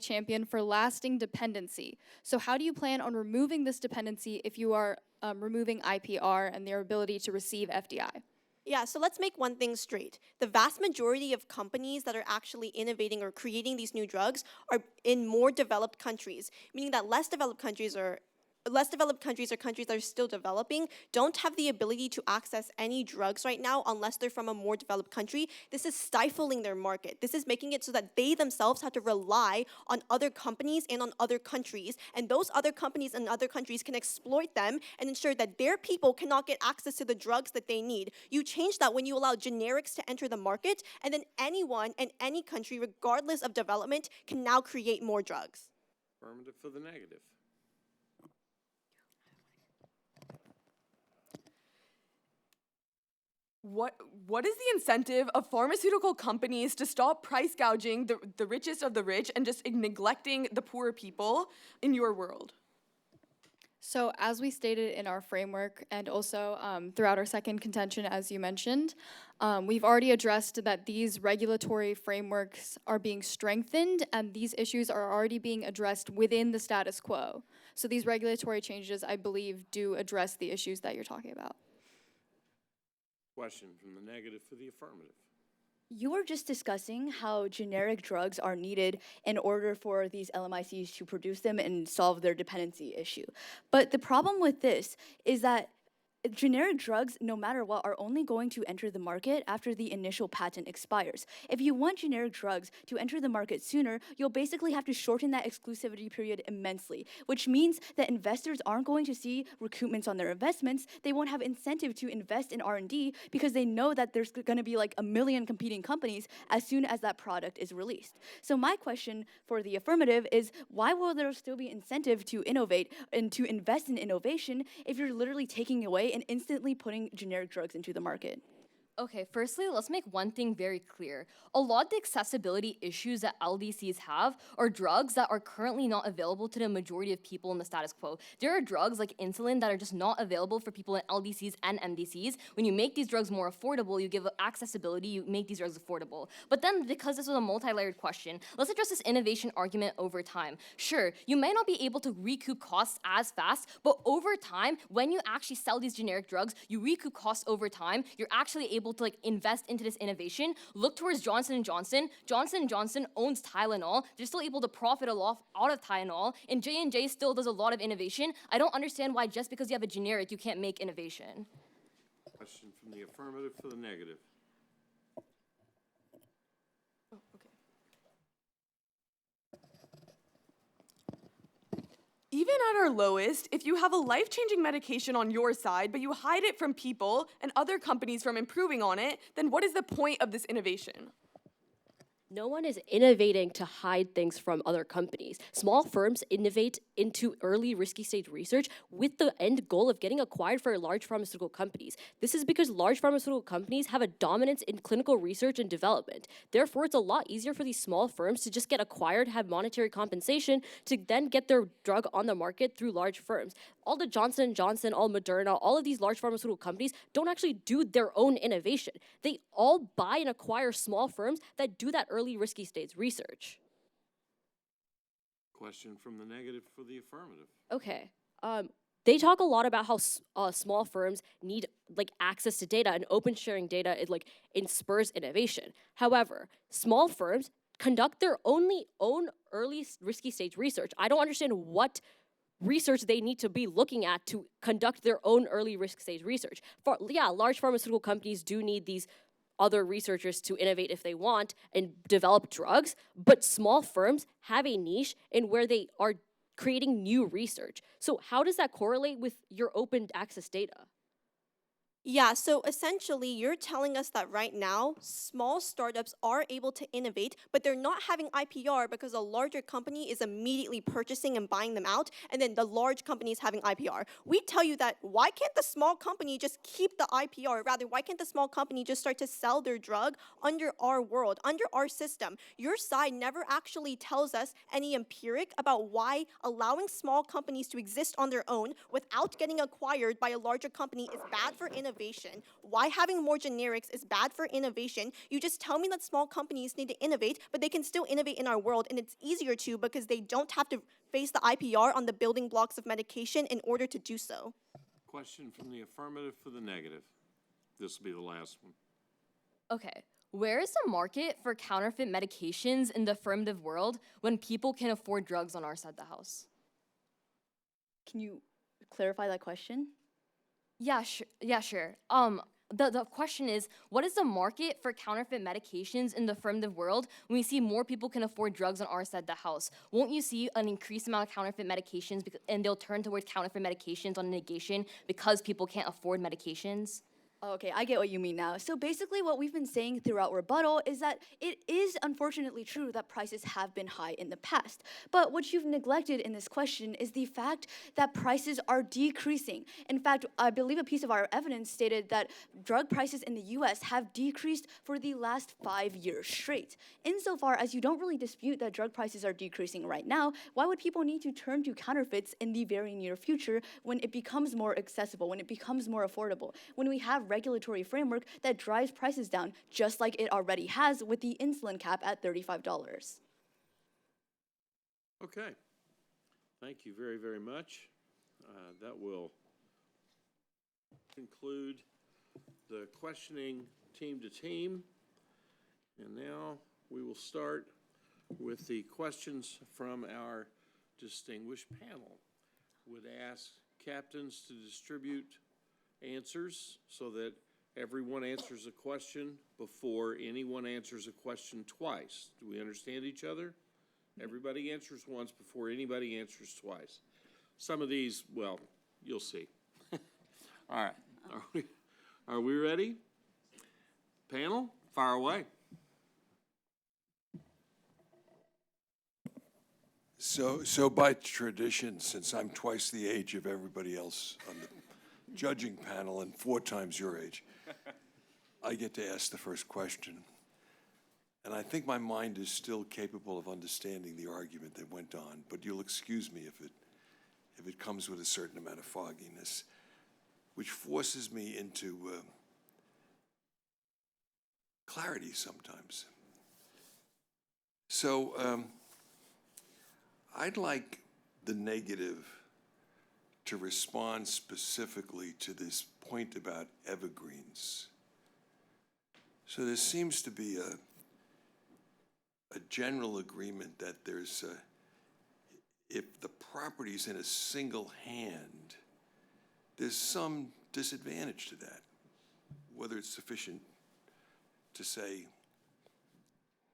champion for lasting dependency. So how do you plan on removing this dependency if you are removing IPR and their ability to receive FDI? Yeah, so let's make one thing straight. The vast majority of companies that are actually innovating or creating these new drugs are in more developed countries, meaning that less developed countries or countries that are still developing don't have the ability to access any drugs right now unless they're from a more developed country. This is stifling their market. This is making it so that they themselves have to rely on other companies and on other countries, and those other companies and other countries can exploit them and ensure that their people cannot get access to the drugs that they need. You change that when you allow generics to enter the market, and then anyone in any country, regardless of development, can now create more drugs. Affirmative for the negative. What is the incentive of pharmaceutical companies to stop price gouging the richest of the rich and just neglecting the poorer people in your world? So as we stated in our framework and also throughout our second contention, as you mentioned, we've already addressed that these regulatory frameworks are being strengthened and these issues are already being addressed within the status quo. So these regulatory changes, I believe, do address the issues that you're talking about. Question from the negative for the affirmative. You were just discussing how generic drugs are needed in order for these LMICs to produce them and solve their dependency issue. But the problem with this is that generic drugs, no matter what, are only going to enter the market after the initial patent expires. If you want generic drugs to enter the market sooner, you'll basically have to shorten that exclusivity period immensely, which means that investors aren't going to see recoupments on their investments. They won't have incentive to invest in R&D because they know that there's going to be like a million competing companies as soon as that product is released. So my question for the affirmative is, why will there still be incentive to innovate and to invest in innovation if you're literally taking away and instantly putting generic drugs into the market? Okay, firstly, let's make one thing very clear. A lot of the accessibility issues that LDCs have are drugs that are currently not available to the majority of people in the status quo. There are drugs like insulin that are just not available for people in LDCs and MDCs. When you make these drugs more affordable, you give accessibility, you make these drugs affordable. But then, because this was a multi-layered question, let's address this innovation argument over time. Sure, you may not be able to recoup costs as fast, but over time, when you actually sell these generic drugs, you recoup costs over time, you're actually able to invest into this innovation. Look towards Johnson & Johnson. Johnson & Johnson owns Tylenol. They're still able to profit a lot out of Tylenol, and J&J still does a lot of innovation. I don't understand why just because you have a generic, you can't make innovation. Question from the affirmative for the negative. Oh, okay. Even at our lowest, if you have a life-changing medication on your side, but you hide it from people and other companies from improving on it, then what is the point of this innovation? No one is innovating to hide things from other companies. Small firms innovate into early risky stage research with the end goal of getting acquired for large pharmaceutical companies. This is because large pharmaceutical companies have a dominance in clinical research and development. Therefore, it's a lot easier for these small firms to just get acquired, have monetary compensation, to then get their drug on the market through large firms. All the Johnson & Johnson, all Moderna, all of these large pharmaceutical companies don't actually do their own innovation. They all buy and acquire small firms that do that early risky stage research. Question from the negative for the affirmative. Okay. They talk a lot about how small firms need access to data, and open sharing data it spurs innovation. However, small firms conduct their own early risky stage research. I don't understand what research they need to be looking at to conduct their own early risk stage research. Large pharmaceutical companies do need these other researchers to innovate if they want and develop drugs, but small firms have a niche in where they are creating new research. So how does that correlate with your open access data? Yeah, so essentially, you're telling us that right now, small startups are able to innovate, but they're not having IPR because a larger company is immediately purchasing and buying them out, and then the large company is having IPR. We tell you that why can't the small company just keep the IPR? Rather, why can't the small company just start to sell their drug under our world, under our system? Your side never actually tells us any empiric about why allowing small companies to exist on their own without getting acquired by a larger company is bad for innovation. Why having more generics is bad for innovation. You just tell me that small companies need to innovate, but they can still innovate in our world, and it's easier to because they don't have to face the IPR on the building blocks of medication in order to do so. Question from the affirmative for the negative. This will be the last one. Okay. Where is the market for counterfeit medications in the affirmative world when people can afford drugs on our side of the house? Can you clarify that question? Yeah, sure. The question is, what is the market for counterfeit medications in the affirmative world when we see more people can afford drugs on our side of the house? Won't you see an increased amount of counterfeit medications and they'll turn towards counterfeit medications on negation because people can't afford medications? Okay, I get what you mean now. So basically what we've been saying throughout rebuttal is that it is unfortunately true that prices have been high in the past. But what you've neglected in this question is the fact that prices are decreasing. In fact, I believe a piece of our evidence stated that drug prices in the US have decreased for the last 5 years straight. Insofar as you don't really dispute that drug prices are decreasing right now, why would people need to turn to counterfeits in the very near future when it becomes more accessible, when it becomes more affordable, when we have regulatory framework that drives prices down, just like it already has with the insulin cap at $35. Okay. Thank you very, very much. That will conclude the questioning team to team. And now we will start with the questions from our distinguished panel. Would ask captains to distribute answers so that everyone answers a question before anyone answers a question twice. Do we understand each other? Everybody answers once before anybody answers twice. Some of these, well, you'll see. All right. Are we ready? Panel, fire away. So by tradition, since I'm twice the age of everybody else on the judging panel and 4 times your age, I get to ask the first question. And I think my mind is still capable of understanding the argument that went on, but you'll excuse me if it comes with a certain amount of fogginess, which forces me into clarity sometimes. So I'd like the negative to respond specifically to this point about evergreens. So there seems to be a general agreement that there's if the property's in a single hand, there's some disadvantage to that, whether it's sufficient to say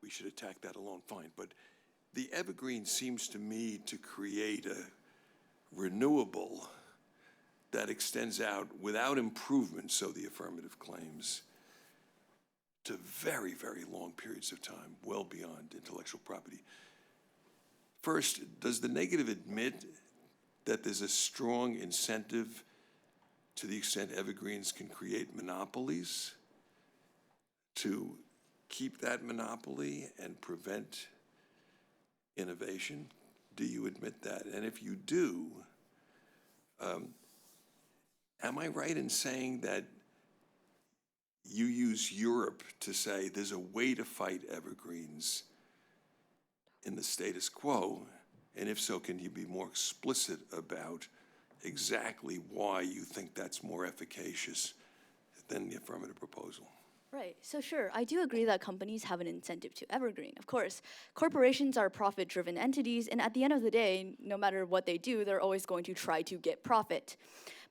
we should attack that alone, fine. But the evergreen seems to me to create a renewable that extends out without improvement, so the affirmative claims, to very, very long periods of time, well beyond intellectual property. First, does the negative admit that there's a strong incentive to the extent evergreens can create monopolies to keep that monopoly and prevent innovation? Do you admit that? And if you do, am I right in saying that you use Europe to say there's a way to fight evergreens in the status quo? And if so, can you be more explicit about exactly why you think that's more efficacious than the affirmative proposal? Right, so sure, I do agree that companies have an incentive to evergreen. Of course, corporations are profit-driven entities, and at the end of the day, no matter what they do, they're always going to try to get profit.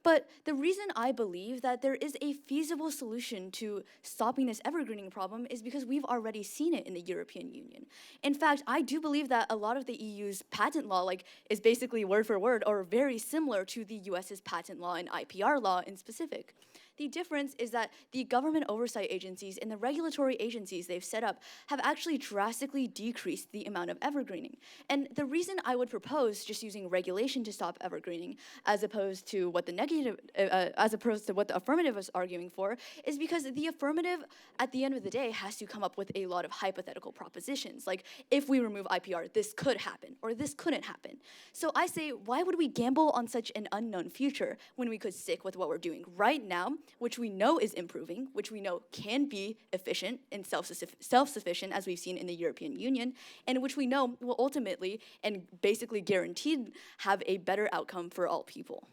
But the reason I believe that there is a feasible solution to stopping this evergreening problem is because we've already seen it in the European Union. In fact, I do believe that a lot of the EU's patent law is basically word for word or very similar to the US's patent law and IPR law in specific. The difference is that the government oversight agencies and the regulatory agencies they've set up have actually drastically decreased the amount of evergreening. And the reason I would propose just using regulation to stop evergreening, as opposed to what the affirmative is arguing for, is because the affirmative, at the end of the day, has to come up with a lot of hypothetical propositions. Like, if we remove IPR, this could happen, or this couldn't happen. So I say, why would we gamble on such an unknown future when we could stick with what we're doing right now, which we know is improving, which we know can be efficient and self-sufficient, as we've seen in the European Union, and which we know will ultimately and basically guaranteed have a better outcome for all people.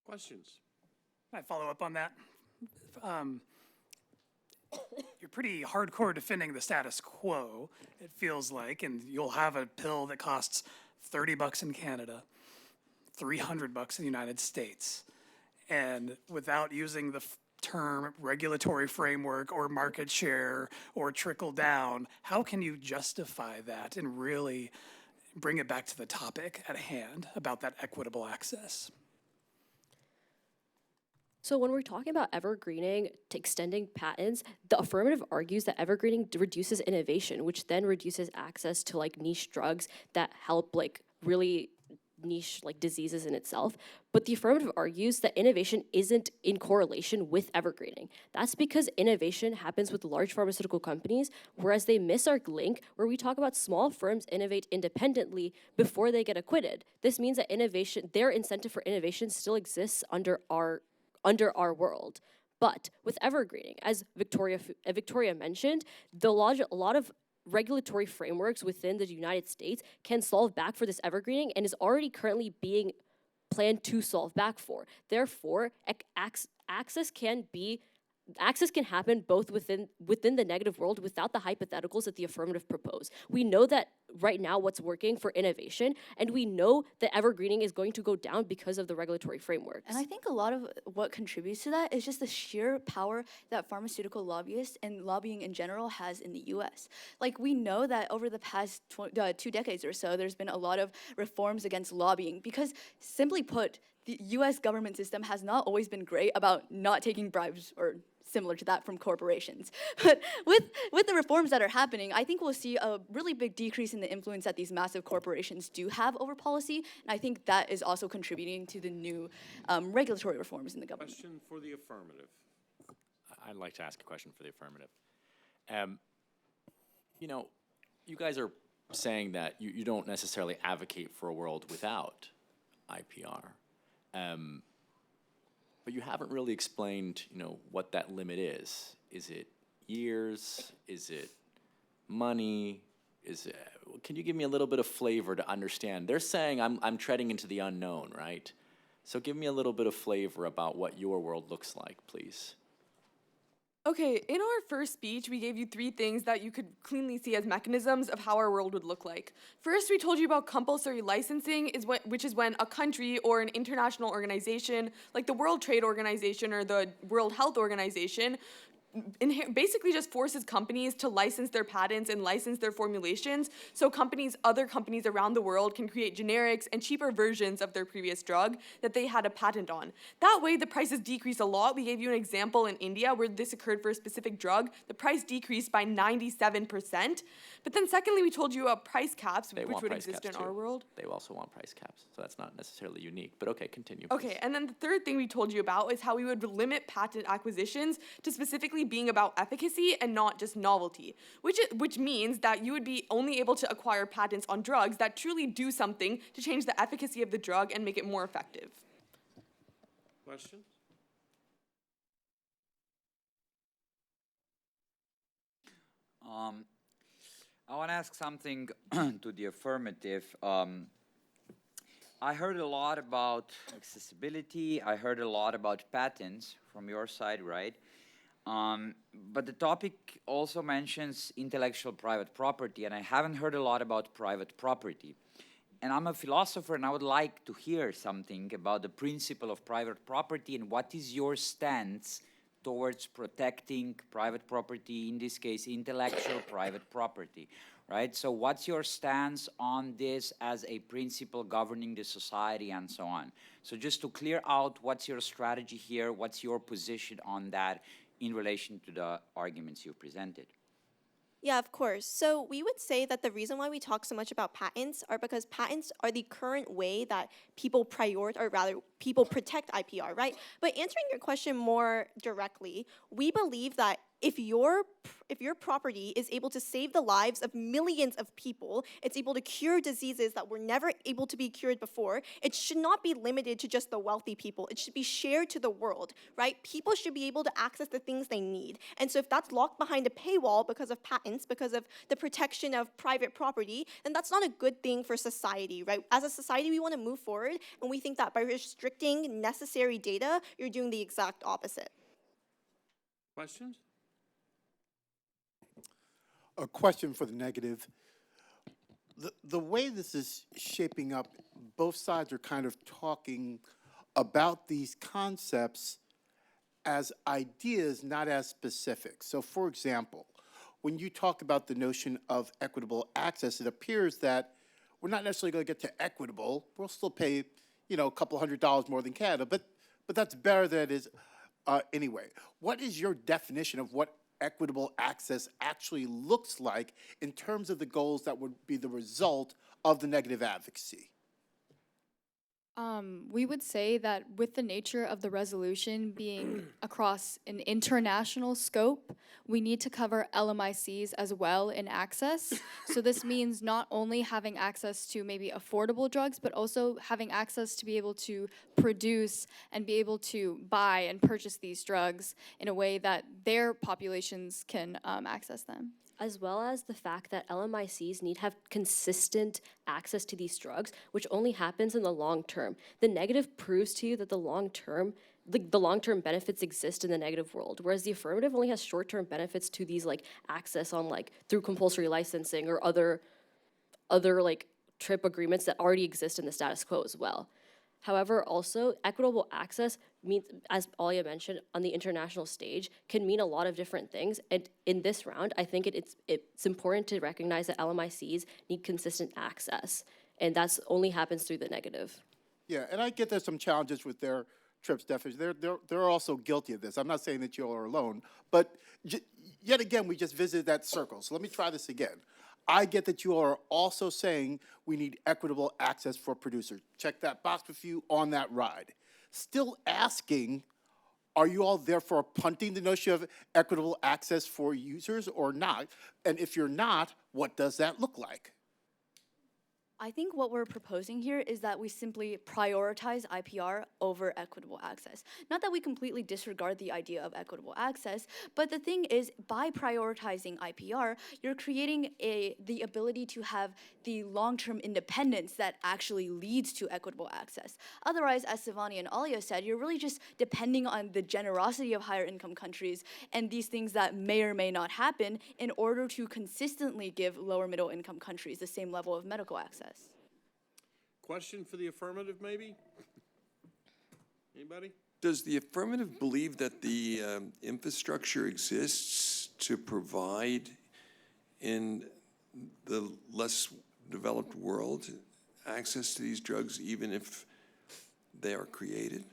Questions? I follow up on that. You're pretty hardcore defending the status quo, it feels like, and you'll have a pill that costs $30 in Canada, $300 in the United States. And without using the term regulatory framework or market share or trickle down, how can you justify that and really bring it back to the topic at hand about that equitable access? So when we're talking about evergreening to extending patents, the affirmative argues that evergreening reduces innovation, which then reduces access to niche drugs that help really niche diseases in itself. But the affirmative argues that innovation isn't in correlation with evergreening. That's because innovation happens with large pharmaceutical companies, whereas they miss our link where we talk about small firms innovate independently before they get acquitted. This means that innovation, their incentive for innovation still exists under our world. But with evergreening, as Victoria mentioned, a lot of regulatory frameworks within the United States can solve back for this evergreening and is already currently being planned to solve back for. Therefore, access can happen both within the negative world without the hypotheticals that the affirmative propose. We know that right now what's working for innovation, and we know that evergreening is going to go down because of the regulatory frameworks. And I think a lot of what contributes to that is just the sheer power that pharmaceutical lobbyists and lobbying in general has in the US. We know that over the past 2 decades or so, there's been a lot of reforms against lobbying because, simply put, the US government system has not always been great about not taking bribes or similar to that from corporations. But with the reforms that are happening, I think we'll see a really big decrease in the influence that these massive corporations do have over policy, and I think that is also contributing to the new regulatory reforms in the government. Question for the affirmative. I'd like to ask a question for the affirmative. You guys are saying that you don't necessarily advocate for a world without IPR. But you haven't really explained, what that limit is. Is it years? Is it money? Can you give me a little bit of flavor to understand? They're saying I'm treading into the unknown, right? So give me a little bit of flavor about what your world looks like, please. Okay, in our first speech, we gave you 3 things that you could cleanly see as mechanisms of how our world would look like. First, we told you about compulsory licensing, which is when a country or an international organization, like the World Trade Organization or the World Health Organization, basically just forces companies to license their patents and license their formulations so other companies around the world can create generics and cheaper versions of their previous drug that they had a patent on. That way, the prices decrease a lot. We gave you an example in India where this occurred for a specific drug. The price decreased by 97%. But then secondly, we told you about price caps, which would exist in our world. They also want price caps, so that's not necessarily unique. But okay, continue. Okay, please. and then the third thing we told you about is how we would limit patent acquisitions to specifically being about efficacy and not just novelty, which means that you would be only able to acquire patents on drugs that truly do something to change the efficacy of the drug and make it more effective. Questions? I want to ask something to the affirmative. I heard a lot about accessibility. I heard a lot about patents from your side, right? But the topic also mentions intellectual private property, and I haven't heard a lot about private property. and I'm a philosopher, and I would like to hear something about the principle of private property and what is your stance towards protecting private property, in this case, intellectual private property, right? So what's your stance on this as a principle governing the society and so on? So just to clear out, what's your strategy here? What's your position on that in relation to the arguments you presented? Yeah, of course. So we would say that the reason why we talk so much about patents are because patents are the current way that people prioritize, or rather, people protect IPR, right? But answering your question more directly, we believe that if your property is able to save the lives of millions of people, it's able to cure diseases that were never able to be cured before, it should not be limited to just the wealthy people. It should be shared to the world, right? People should be able to access the things they need. And so if that's locked behind a paywall because of patents, because of the protection of private property, then that's not a good thing for society, right? As a society, we want to move forward, and we think that by restricting necessary data, you're doing the exact opposite. Questions? A question for the negative. The way this is shaping up, both sides are kind of talking about these concepts as ideas, not as specific. So for example, when you talk about the notion of equitable access, it appears that we're not necessarily going to get to equitable. We'll still pay, a couple $100 more than Canada, but that's better than it is anyway. What is your definition of what equitable access actually looks like in terms of the goals that would be the result of the negative advocacy? We would say that with the nature of the resolution being across an international scope, we need to cover LMICs as well in access. So this means not only having access to maybe affordable drugs, but also having access to be able to produce and be able to buy and purchase these drugs in a way that their populations can access them. As well as the fact that LMICs need to have consistent access to these drugs, which only happens in the long term. The negative proves to you that the long-term benefits exist in the negative world, whereas the affirmative only has short-term benefits to these access on through compulsory licensing or other TRIP agreements that already exist in the status quo as well. However, also, equitable access means, as Alia mentioned, on the international stage, can mean a lot of different things. And in this round, I think it's important to recognize that LMICs need consistent access. And that's only happens through the negative. Yeah, and I get there's some challenges with their TRIPS definition. They're also guilty of this. I'm not saying that you all are alone, but yet again, we just visited that circle. So let me try this again. I get that you are also saying we need equitable access for producers. Check that box with you on that ride. Still asking, are you all therefore punting the notion of equitable access for users or not? And if you're not, what does that look like? I think what we're proposing here is that we simply prioritize IPR over equitable access. Not that we completely disregard the idea of equitable access, but the thing is, by prioritizing IPR, you're creating the ability to have the long-term independence that actually leads to equitable access. Otherwise, as Sivani and Alia said, you're really just depending on the generosity of higher income countries and these things that may or may not happen in order to consistently give lower middle income countries the same level of medical access. Question for the affirmative, maybe? Anybody? Does the affirmative believe that the infrastructure exists to provide in the less developed world access to these drugs, even if they are created?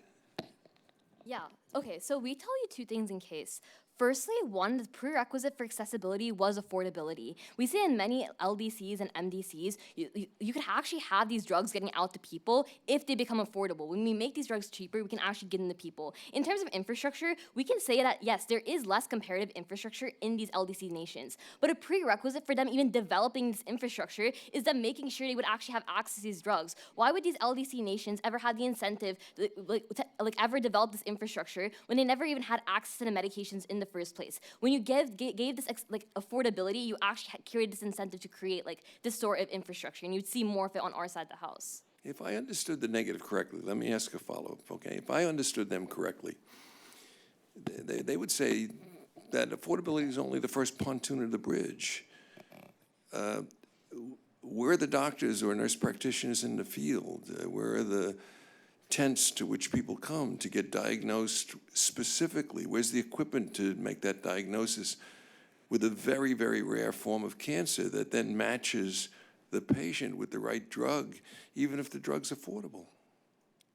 Yeah, okay, so we tell you two things in case. Firstly, one, the prerequisite for accessibility was affordability. We see in many LDCs and MDCs, you could actually have these drugs getting out to people if they become affordable. When we make these drugs cheaper, we can actually get them to people. In terms of infrastructure, we can say that, yes, there is less comparative infrastructure in these LDC nations, but a prerequisite for them even developing this infrastructure is them making sure they would actually have access to these drugs. Why would these LDC nations ever have the incentive to ever develop this infrastructure when they never even had access to the medications in the first place? When you gave this affordability, you actually created this incentive to create this sort of infrastructure, and you'd see more of it on our side of the house. If I understood the negative correctly, let me ask a follow-up, okay? If I understood them correctly, they would say that affordability is only the first pontoon of the bridge. where are the doctors or nurse practitioners in the field? Where are the tents to which people come to get diagnosed specifically? Where's the equipment to make that diagnosis with a very, very rare form of cancer that then matches the patient with the right drug, even if the drug's affordable?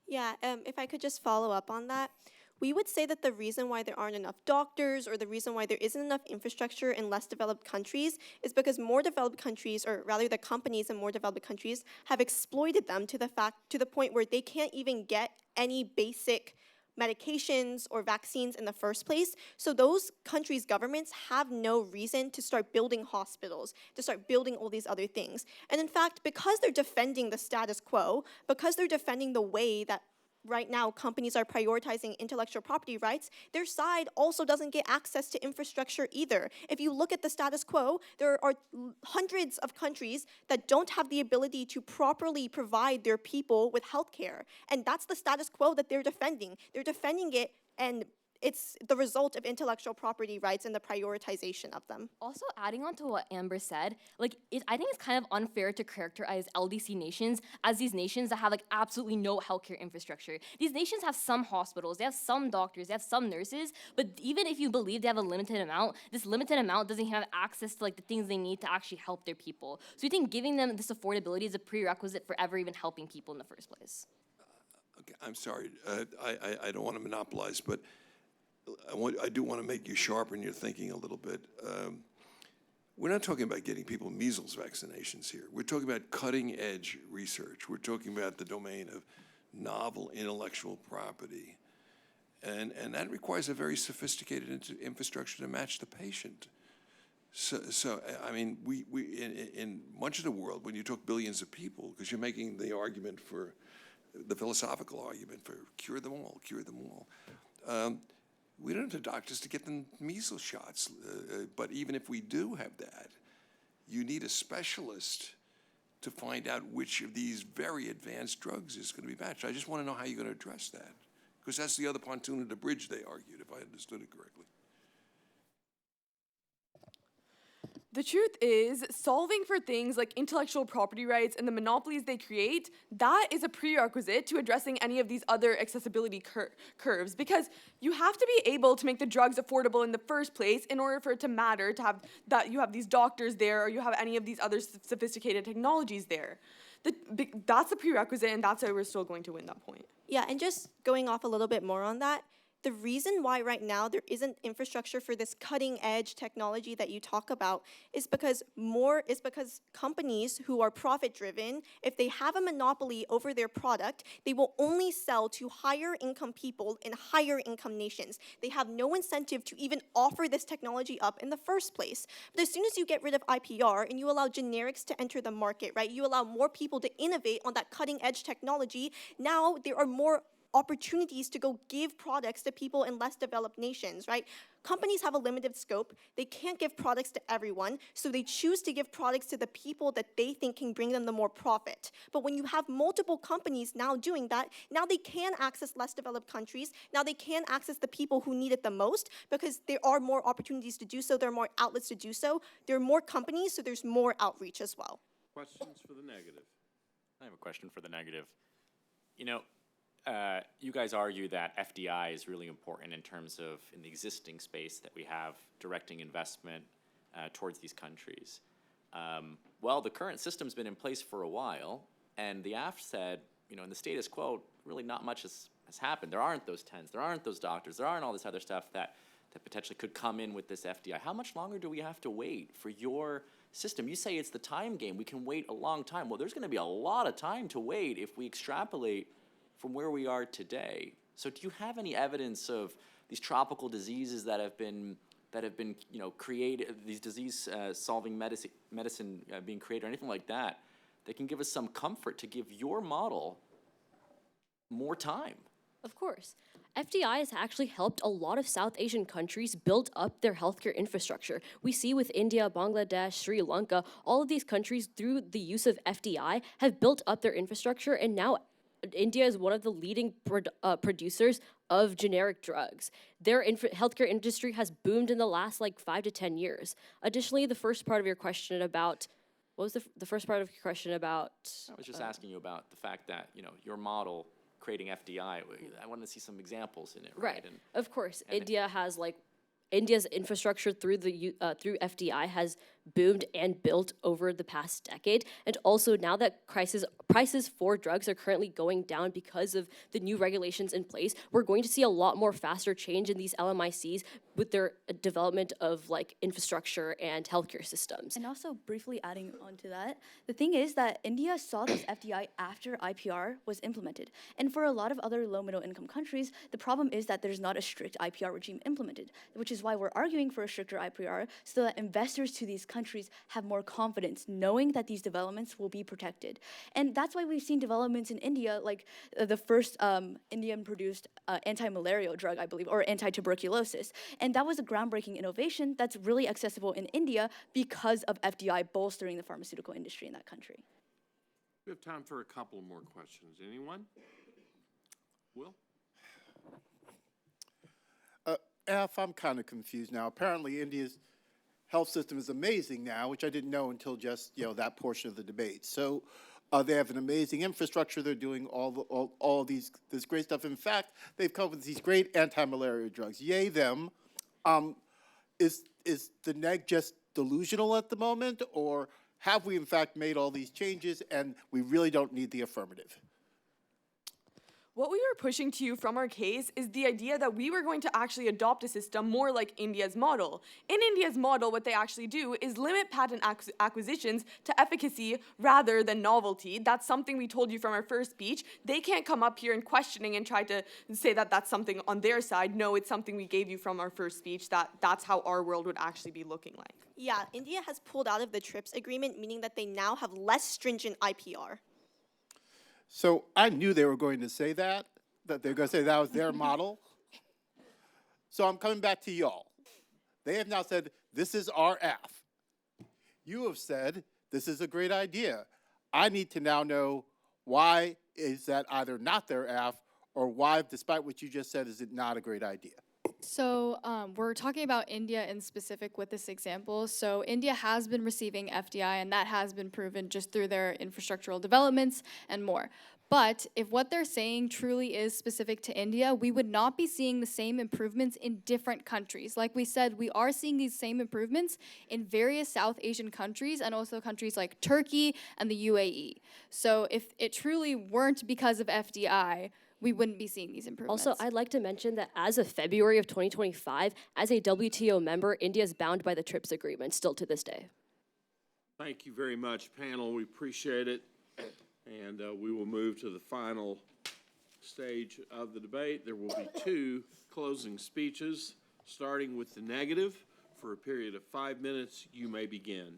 Yeah, if I could just follow up on that. We would say that the reason why there aren't enough doctors or the reason why there isn't enough infrastructure in less developed countries is because more developed countries, or rather the companies in more developed countries, have exploited them to the point where they can't even get any basic medications or vaccines in the first place. So those countries' governments have no reason to start building hospitals, to start building all these other things. And in fact, because they're defending the status quo, because they're defending the way that right now companies are prioritizing intellectual property rights, their side also doesn't get access to infrastructure either. If you look at the status quo, there are hundreds of countries that don't have the ability to properly provide their people with healthcare. And that's the status quo that they're defending. They're defending it, and it's the result of intellectual property rights and the prioritization of them. Also, adding on to what Amber said, I think it's kind of unfair to characterize LDC nations as these nations that have absolutely no healthcare infrastructure. These nations have some hospitals, they have some doctors, they have some nurses, but even if you believe they have a limited amount, this limited amount doesn't have access to the things they need to actually help their people. So I think giving them this affordability is a prerequisite for ever even helping people in the first place. Okay, I'm sorry, I don't want to monopolize, but I do want to make you sharpen your thinking a little bit. We're not talking about getting people measles vaccinations here. We're talking about cutting-edge research. We're talking about the domain of novel intellectual property. And that requires a very sophisticated infrastructure to match the patient. So I mean, in much of the world, when you talk billions of people, because you're making the argument for, the philosophical argument for cure them all, we don't have the doctors to get them measles shots. But even if we do have that, you need a specialist to find out which of these very advanced drugs is going to be matched. I just want to know how you're going to address that, because that's the other pontoon of the bridge, they argued, if I understood it correctly. The truth is, solving for things like intellectual property rights and the monopolies they create, that is a prerequisite to addressing any of these other accessibility curves, because you have to be able to make the drugs affordable in the first place in order for it to matter, to have that you have these doctors there or you have any of these other sophisticated technologies there. That's a prerequisite, and that's why we're still going to win that point. Yeah, and just going off a little bit more on that, the reason why right now there isn't infrastructure for this cutting edge technology that you talk about is because companies who are profit driven, if they have a monopoly over their product, they will only sell to higher income people in higher income nations. They have no incentive to even offer this technology up in the first place. But as soon as you get rid of IPR and you allow generics to enter the market, right, you allow more people to innovate on that cutting edge technology, now there are more opportunities to go give products to people in less developed nations, right? Companies have a limited scope. They can't give products to everyone, so they choose to give products to the people that they think can bring them the more profit. But when you have multiple companies now doing that, now they can access less developed countries. Now they can access the people who need it the most, because there are more opportunities to do so. There are more outlets to do so. There are more companies, so there's more outreach as well. Questions for the negative? I have a question for the negative. You know, you guys argue that FDI is really important in terms of, in the existing space that we have, directing investment towards these countries. Well, the current system's been in place for a while, and the AF said, you know, in the status quo, really not much has happened. There aren't those tents, there aren't those doctors, there aren't all this other stuff that potentially could come in with this FDI. How much longer do we have to wait for your system? You say it's the time game, we can wait a long time. Well, there's gonna be a lot of time to wait if we extrapolate from where we are today. So do you have any evidence of these tropical diseases that have been you know, created, these disease solving medicine being created or anything like that can give us some comfort to give your model more time? Of course. FDI has actually helped a lot of South Asian countries build up their healthcare infrastructure. We see with India, Bangladesh, Sri Lanka, all of these countries, through the use of FDI, have built up their infrastructure, and now India is one of the leading producers of generic drugs. Their healthcare industry has boomed in the last 5 to 10 years. Additionally, the first part of your question about What was the first part of your question about? I was just asking you about the fact that, your model creating FDI, I want to see some examples in it, right? Right. Of course, India has India's infrastructure through through FDI has boomed and built over the past decade, and also now that prices for drugs are currently going down because of the new regulations in place, we're going to see a lot more faster change in these LMICs with their development of infrastructure and healthcare systems. And also, briefly adding on to that, the thing is that India saw this FDI after IPR was implemented. And for a lot of other low middle income countries, the problem is that there's not a strict IPR regime implemented, which is why we're arguing for a stricter IPR so that investors to these countries have more confidence knowing that these developments will be protected. And that's why we've seen developments in India, like the first Indian-produced anti-malarial drug, I believe, or anti-tuberculosis. And that was a groundbreaking innovation that's really accessible in India because of FDI bolstering the pharmaceutical industry in that country. We have time for a couple more questions. Anyone? Will? F, I'm kind of confused now. Apparently, India's health system is amazing now, which I didn't know until just that portion of the debate. So they have an amazing infrastructure. They're doing all this great stuff. In fact, they've come up with these great anti-malaria drugs. Yay them. Is the neg just delusional at the moment, or have we in fact made all these changes and we really don't need the affirmative? What we were pushing to you from our case is the idea that we were going to actually adopt a system more like India's model. In India's model, what they actually do is limit patent acquisitions to efficacy rather than novelty. That's something we told you from our first speech. They can't come up here and questioning and try to say that that's something on their side. No, it's something we gave you from our first speech, that's how our world would actually be looking like. Yeah, India has pulled out of the TRIPS agreement, meaning that they now have less stringent IPR. So I knew they were going to say that they're going to say that was their model. So I'm coming back to y'all. They have now said, this is our F. You have said, this is a great idea. I need to now know why is that either not their F, or why, despite what you just said, is it not a great idea? So we're talking about India in specific with this example. So India has been receiving FDI, and that has been proven just through their infrastructural developments and more. But if what they're saying truly is specific to India, we would not be seeing the same improvements in different countries. Like we said, we are seeing these same improvements in various South Asian countries and also countries like Turkey and the UAE. So if it truly weren't because of FDI, we wouldn't be seeing these improvements. Also, I'd like to mention that as of February of 2025, as a WTO member, India is bound by the TRIPS agreement still to this day. Thank you very much, panel. We appreciate it. And we will move to the final stage of the debate. There will be 2 closing speeches, starting with the negative. For a period of 5 minutes, you may begin.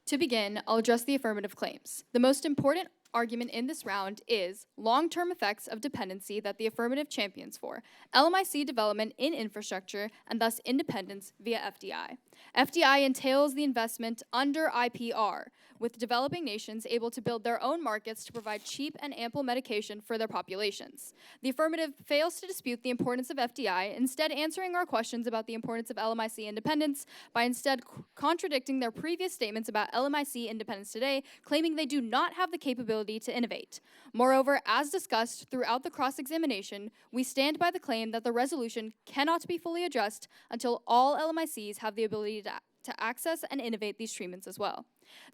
To begin, I'll address the affirmative claims. The most important argument in this round is long-term effects of dependency that the affirmative champions for, LMIC development in infrastructure, and thus independence via FDI. FDI entails the investment under IPR, with developing nations able to build their own markets to provide cheap and ample medication for their populations. The affirmative fails to dispute the importance of FDI, instead answering our questions about the importance of LMIC independence by instead contradicting their previous statements about LMIC independence today, claiming they do not have the capability to innovate. Moreover, as discussed throughout the cross-examination, we stand by the claim that the resolution cannot be fully addressed until all LMICs have the ability to access and innovate these treatments as well.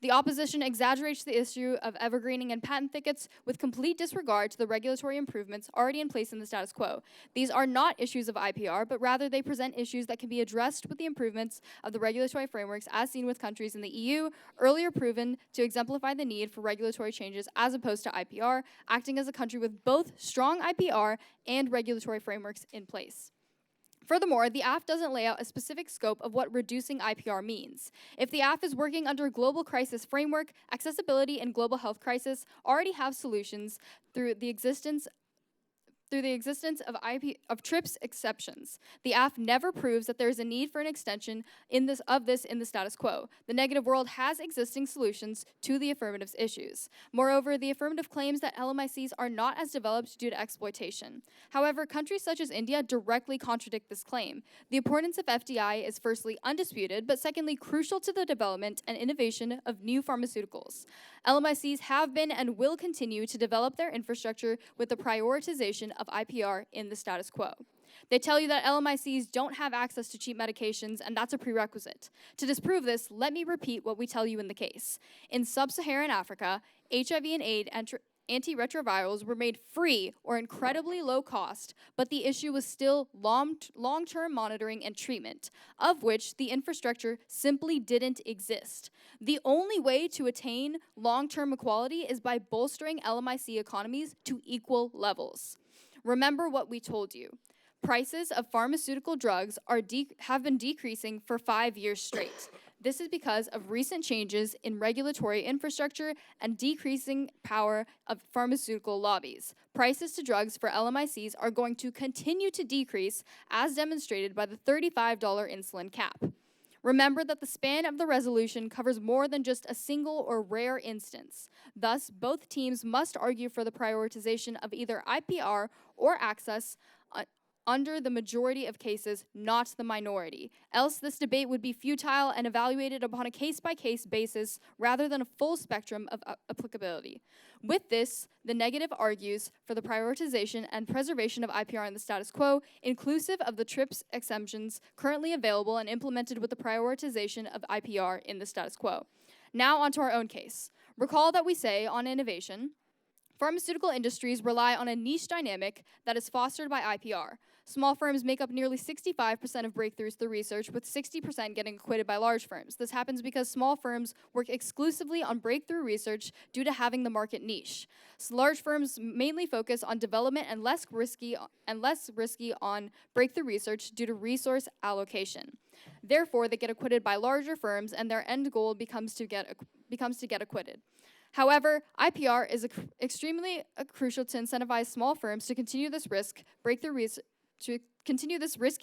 The opposition exaggerates the issue of evergreening and patent thickets with complete disregard to the regulatory improvements already in place in the status quo. These are not issues of IPR, but rather they present issues that can be addressed with the improvements of the regulatory frameworks as seen with countries in the EU, earlier proven to exemplify the need for regulatory changes as opposed to IPR, acting as a country with both strong IPR and regulatory frameworks in place. Furthermore, the AF doesn't lay out a specific scope of what reducing IPR means. If the AF is working under global crisis framework, accessibility and global health crisis already have solutions through the existence through the existence of TRIPS exceptions. The AF never proves that there is a need for an extension in the status quo. The negative world has existing solutions to the affirmative's issues. Moreover, the affirmative claims that LMICs are not as developed due to exploitation. However, countries such as India directly contradict this claim. The importance of FDI is firstly undisputed, but secondly crucial to the development and innovation of new pharmaceuticals. LMICs have been and will continue to develop their infrastructure with the prioritization of IPR in the status quo. They tell you that LMICs don't have access to cheap medications, and that's a prerequisite. To disprove this, let me repeat what we tell you in the case. In sub-Saharan Africa, HIV and AIDS antiretrovirals were made free or incredibly low cost, but the issue was still long-term monitoring and treatment, of which the infrastructure simply didn't exist. The only way to attain long-term equality is by bolstering LMIC economies to equal levels. Remember what we told you. Prices of pharmaceutical drugs have been decreasing for 5 years straight. This is because of recent changes in regulatory infrastructure and decreasing power of pharmaceutical lobbies. Prices to drugs for LMICs are going to continue to decrease, as demonstrated by the $35 insulin cap. Remember that the span of the resolution covers more than just a single or rare instance. Thus, both teams must argue for the prioritization of either IPR or access under the majority of cases, not the minority. Else this debate would be futile and evaluated upon a case-by-case basis rather than a full spectrum of applicability. With this, the negative argues for the prioritization and preservation of IPR in the status quo, inclusive of the TRIPS exemptions currently available and implemented with the prioritization of IPR in the status quo. Now onto our own case. Recall that we say on innovation, pharmaceutical industries rely on a niche dynamic that is fostered by IPR. Small firms make up nearly 65% of breakthroughs through research, with 60% getting acquitted by large firms. This happens because small firms work exclusively on breakthrough research due to having the market niche. So large firms mainly focus on development and less risky on breakthrough research due to resource allocation. Therefore, they get acquitted by larger firms, and their end goal becomes to get acquitted. However, IPR is extremely crucial to incentivize small firms to continue this risky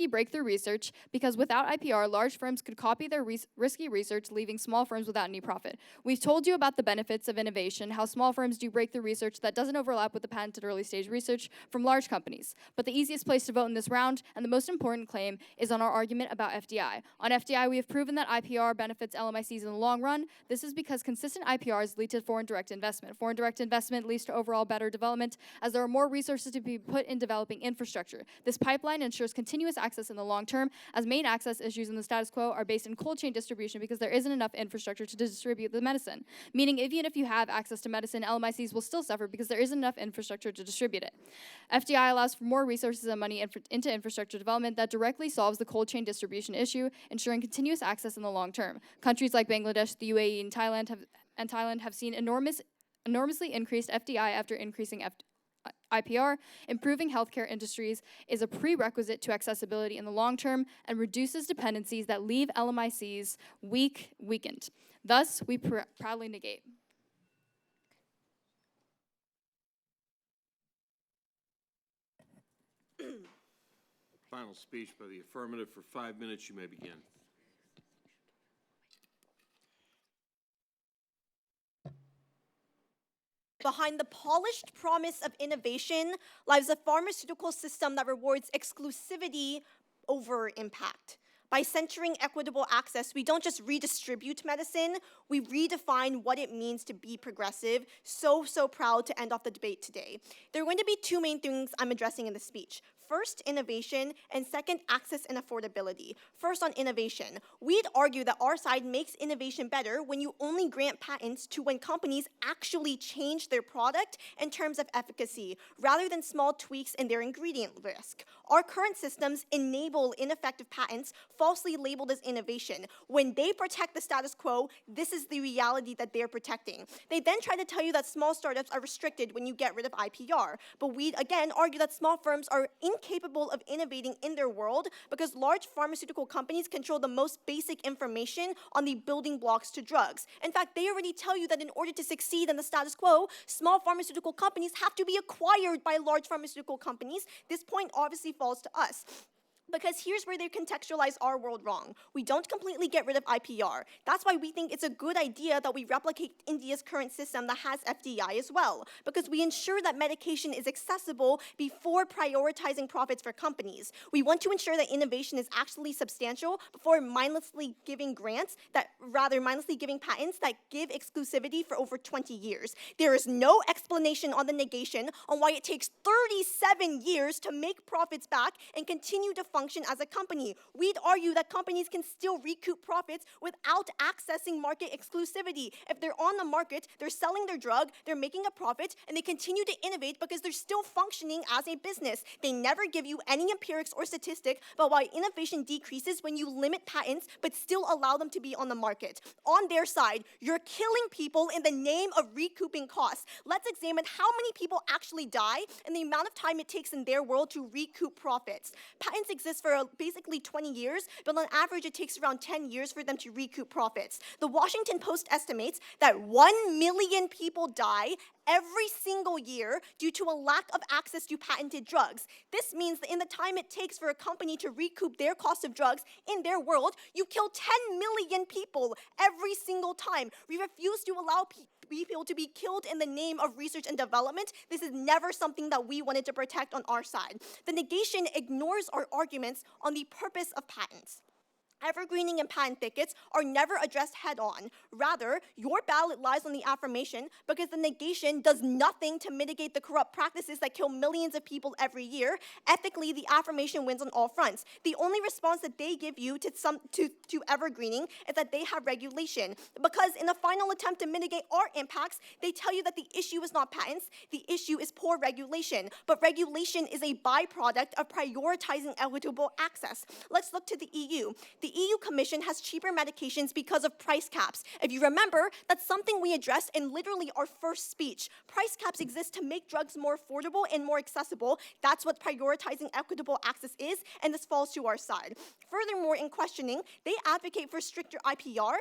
breakthrough research, because without IPR, large firms could copy their risky research, leaving small firms without any profit. We've told you about the benefits of innovation, how small firms do breakthrough research that doesn't overlap with the patented early stage research from large companies. But the easiest place to vote in this round, and the most important claim, is on our argument about FDI. On FDI, we have proven that IPR benefits LMICs in the long run. This is because consistent IPRs lead to foreign direct investment. Foreign direct investment leads to overall better development, as there are more resources to be put in developing infrastructure. This pipeline ensures continuous access in the long term, as main access issues in the status quo are based in cold chain distribution because there isn't enough infrastructure to distribute the medicine. Meaning, even if you have access to medicine, LMICs will still suffer because there isn't enough infrastructure to distribute it. FDI allows for more resources and money into infrastructure development that directly solves the cold chain distribution issue, ensuring continuous access in the long term. Countries like Bangladesh, the UAE, and Thailand have seen enormously increased FDI after increasing IPR. Improving healthcare industries is a prerequisite to accessibility in the long term and reduces dependencies that leave LMICs weakened. Thus, we proudly negate. Final speech by the affirmative for 5 minutes. You may begin. Behind the polished promise of innovation lies a pharmaceutical system that rewards exclusivity over impact. By centering equitable access, we don't just redistribute medicine, we redefine what it means to be progressive. So proud to end off the debate today. There are going to be two main things I'm addressing in this speech. First, innovation, and second, access and affordability. First, on innovation. We'd argue that our side makes innovation better when you only grant patents to when companies actually change their product in terms of efficacy, rather than small tweaks in their ingredient list. Our current systems enable ineffective patents falsely labeled as innovation. When they protect the status quo, this is the reality that they're protecting. They then try to tell you that small startups are restricted when you get rid of IPR, but we'd again argue that small firms are incapable of innovating in their world because large pharmaceutical companies control the most basic information on the building blocks to drugs. In fact, they already tell you that in order to succeed in the status quo, small pharmaceutical companies have to be acquired by large pharmaceutical companies. This point obviously falls to us. Because here's where they contextualize our world wrong. We don't completely get rid of IPR. That's why we think it's a good idea that we replicate India's current system that has FDI as well, because we ensure that medication is accessible before prioritizing profits for companies. We want to ensure that innovation is actually substantial before mindlessly giving patents that give exclusivity for over 20 years. There is no explanation on the negation on why it takes 37 years to make profits back and continue to function as a company. We'd argue that companies can still recoup profits without accessing market exclusivity. If they're on the market, they're selling their drug, they're making a profit, and they continue to innovate because they're still functioning as a business. They never give you any empirics or statistic about why innovation decreases when you limit patents but still allow them to be on the market. On their side, you're killing people in the name of recouping costs. Let's examine how many people actually die and the amount of time it takes in their world to recoup profits. Patents exist for basically 20 years, but on average it takes around 10 years for them to recoup profits. The Washington Post estimates that 1 million people die every single year due to a lack of access to patented drugs. This means that in the time it takes for a company to recoup their cost of drugs in their world, you kill 10 million people every single time. We refuse to allow people to be killed in the name of research and development. This is never something that we wanted to protect on our side. The negation ignores our arguments on the purpose of patents. Evergreening and patent thickets are never addressed head-on. Rather, your ballot lies on the affirmation because the negation does nothing to mitigate the corrupt practices that kill millions of people every year. Ethically, the affirmation wins on all fronts. The only response that they give you to evergreening is that they have regulation. Because in the final attempt to mitigate our impacts, they tell you that the issue is not patents, the issue is poor regulation. But regulation is a byproduct of prioritizing equitable access. Let's look to the EU. The EU Commission has cheaper medications because of price caps. If you remember, that's something we addressed in literally our first speech. Price caps exist to make drugs more affordable and more accessible. That's what prioritizing equitable access is, and this falls to our side. Furthermore, in questioning, they advocate for stricter IPR,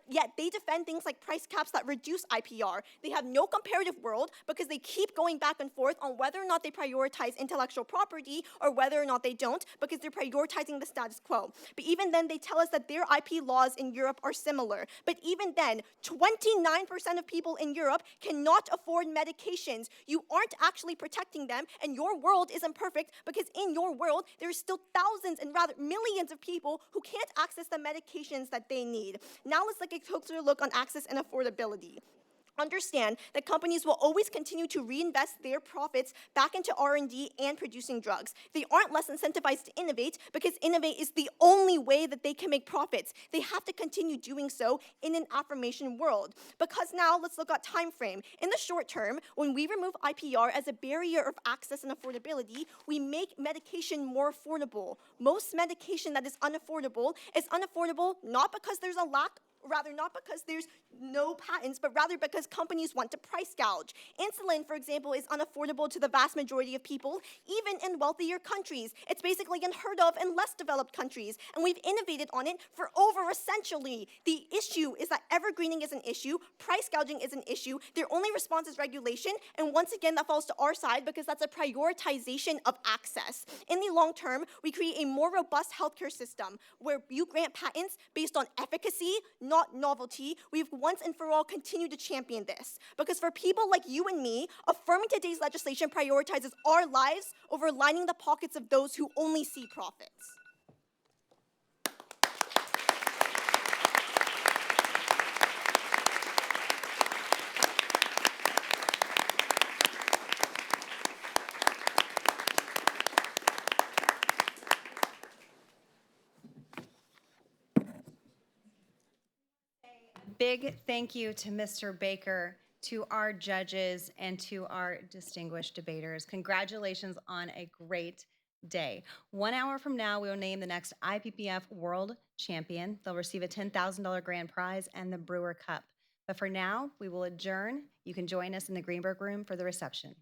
yet they defend things like price caps that reduce IPR. They have no comparative world because they keep going back and forth on whether or not they prioritize intellectual property or whether or not they don't because they're prioritizing the status quo. But even then, they tell us that their IP laws in Europe are similar. But even then, 29% of people in Europe cannot afford medications. You aren't actually protecting them, and your world isn't perfect because in your world, there's still thousands and rather millions of people who can't access the medications that they need. Now let's take a closer look on access and affordability. Understand that companies will always continue to reinvest their profits back into R&D and producing drugs. They aren't less incentivized to innovate because innovate is the only way that they can make profits. They have to continue doing so in an affirmation world. Because now let's look at time frame. In the short term, when we remove IPR as a barrier of access and affordability, we make medication more affordable. Most medication that is unaffordable not because there's a lack not because there's no patents, but rather because companies want to price gouge. Insulin, for example, is unaffordable to the vast majority of people, even in wealthier countries. It's basically unheard of in less developed countries, and we've innovated on it for over a century. The issue is that evergreening is an issue, price gouging is an issue, their only response is regulation, and once again, that falls to our side because that's a prioritization of access. In the long term, we create a more robust healthcare system where you grant patents based on efficacy, not novelty. We've once and for all continued to champion this. Because for people like you and me, affirming today's legislation prioritizes our lives over lining the pockets of those who only see profits. Big thank you to Mr. Baker, to our judges, and to our distinguished debaters. Congratulations on a great day. 1 hour from now, we will name the next IPPF World Champion. They'll receive a $10,000 grand prize and the Brewer Cup. But for now, we will adjourn. You can join us in the Greenberg Room for the reception.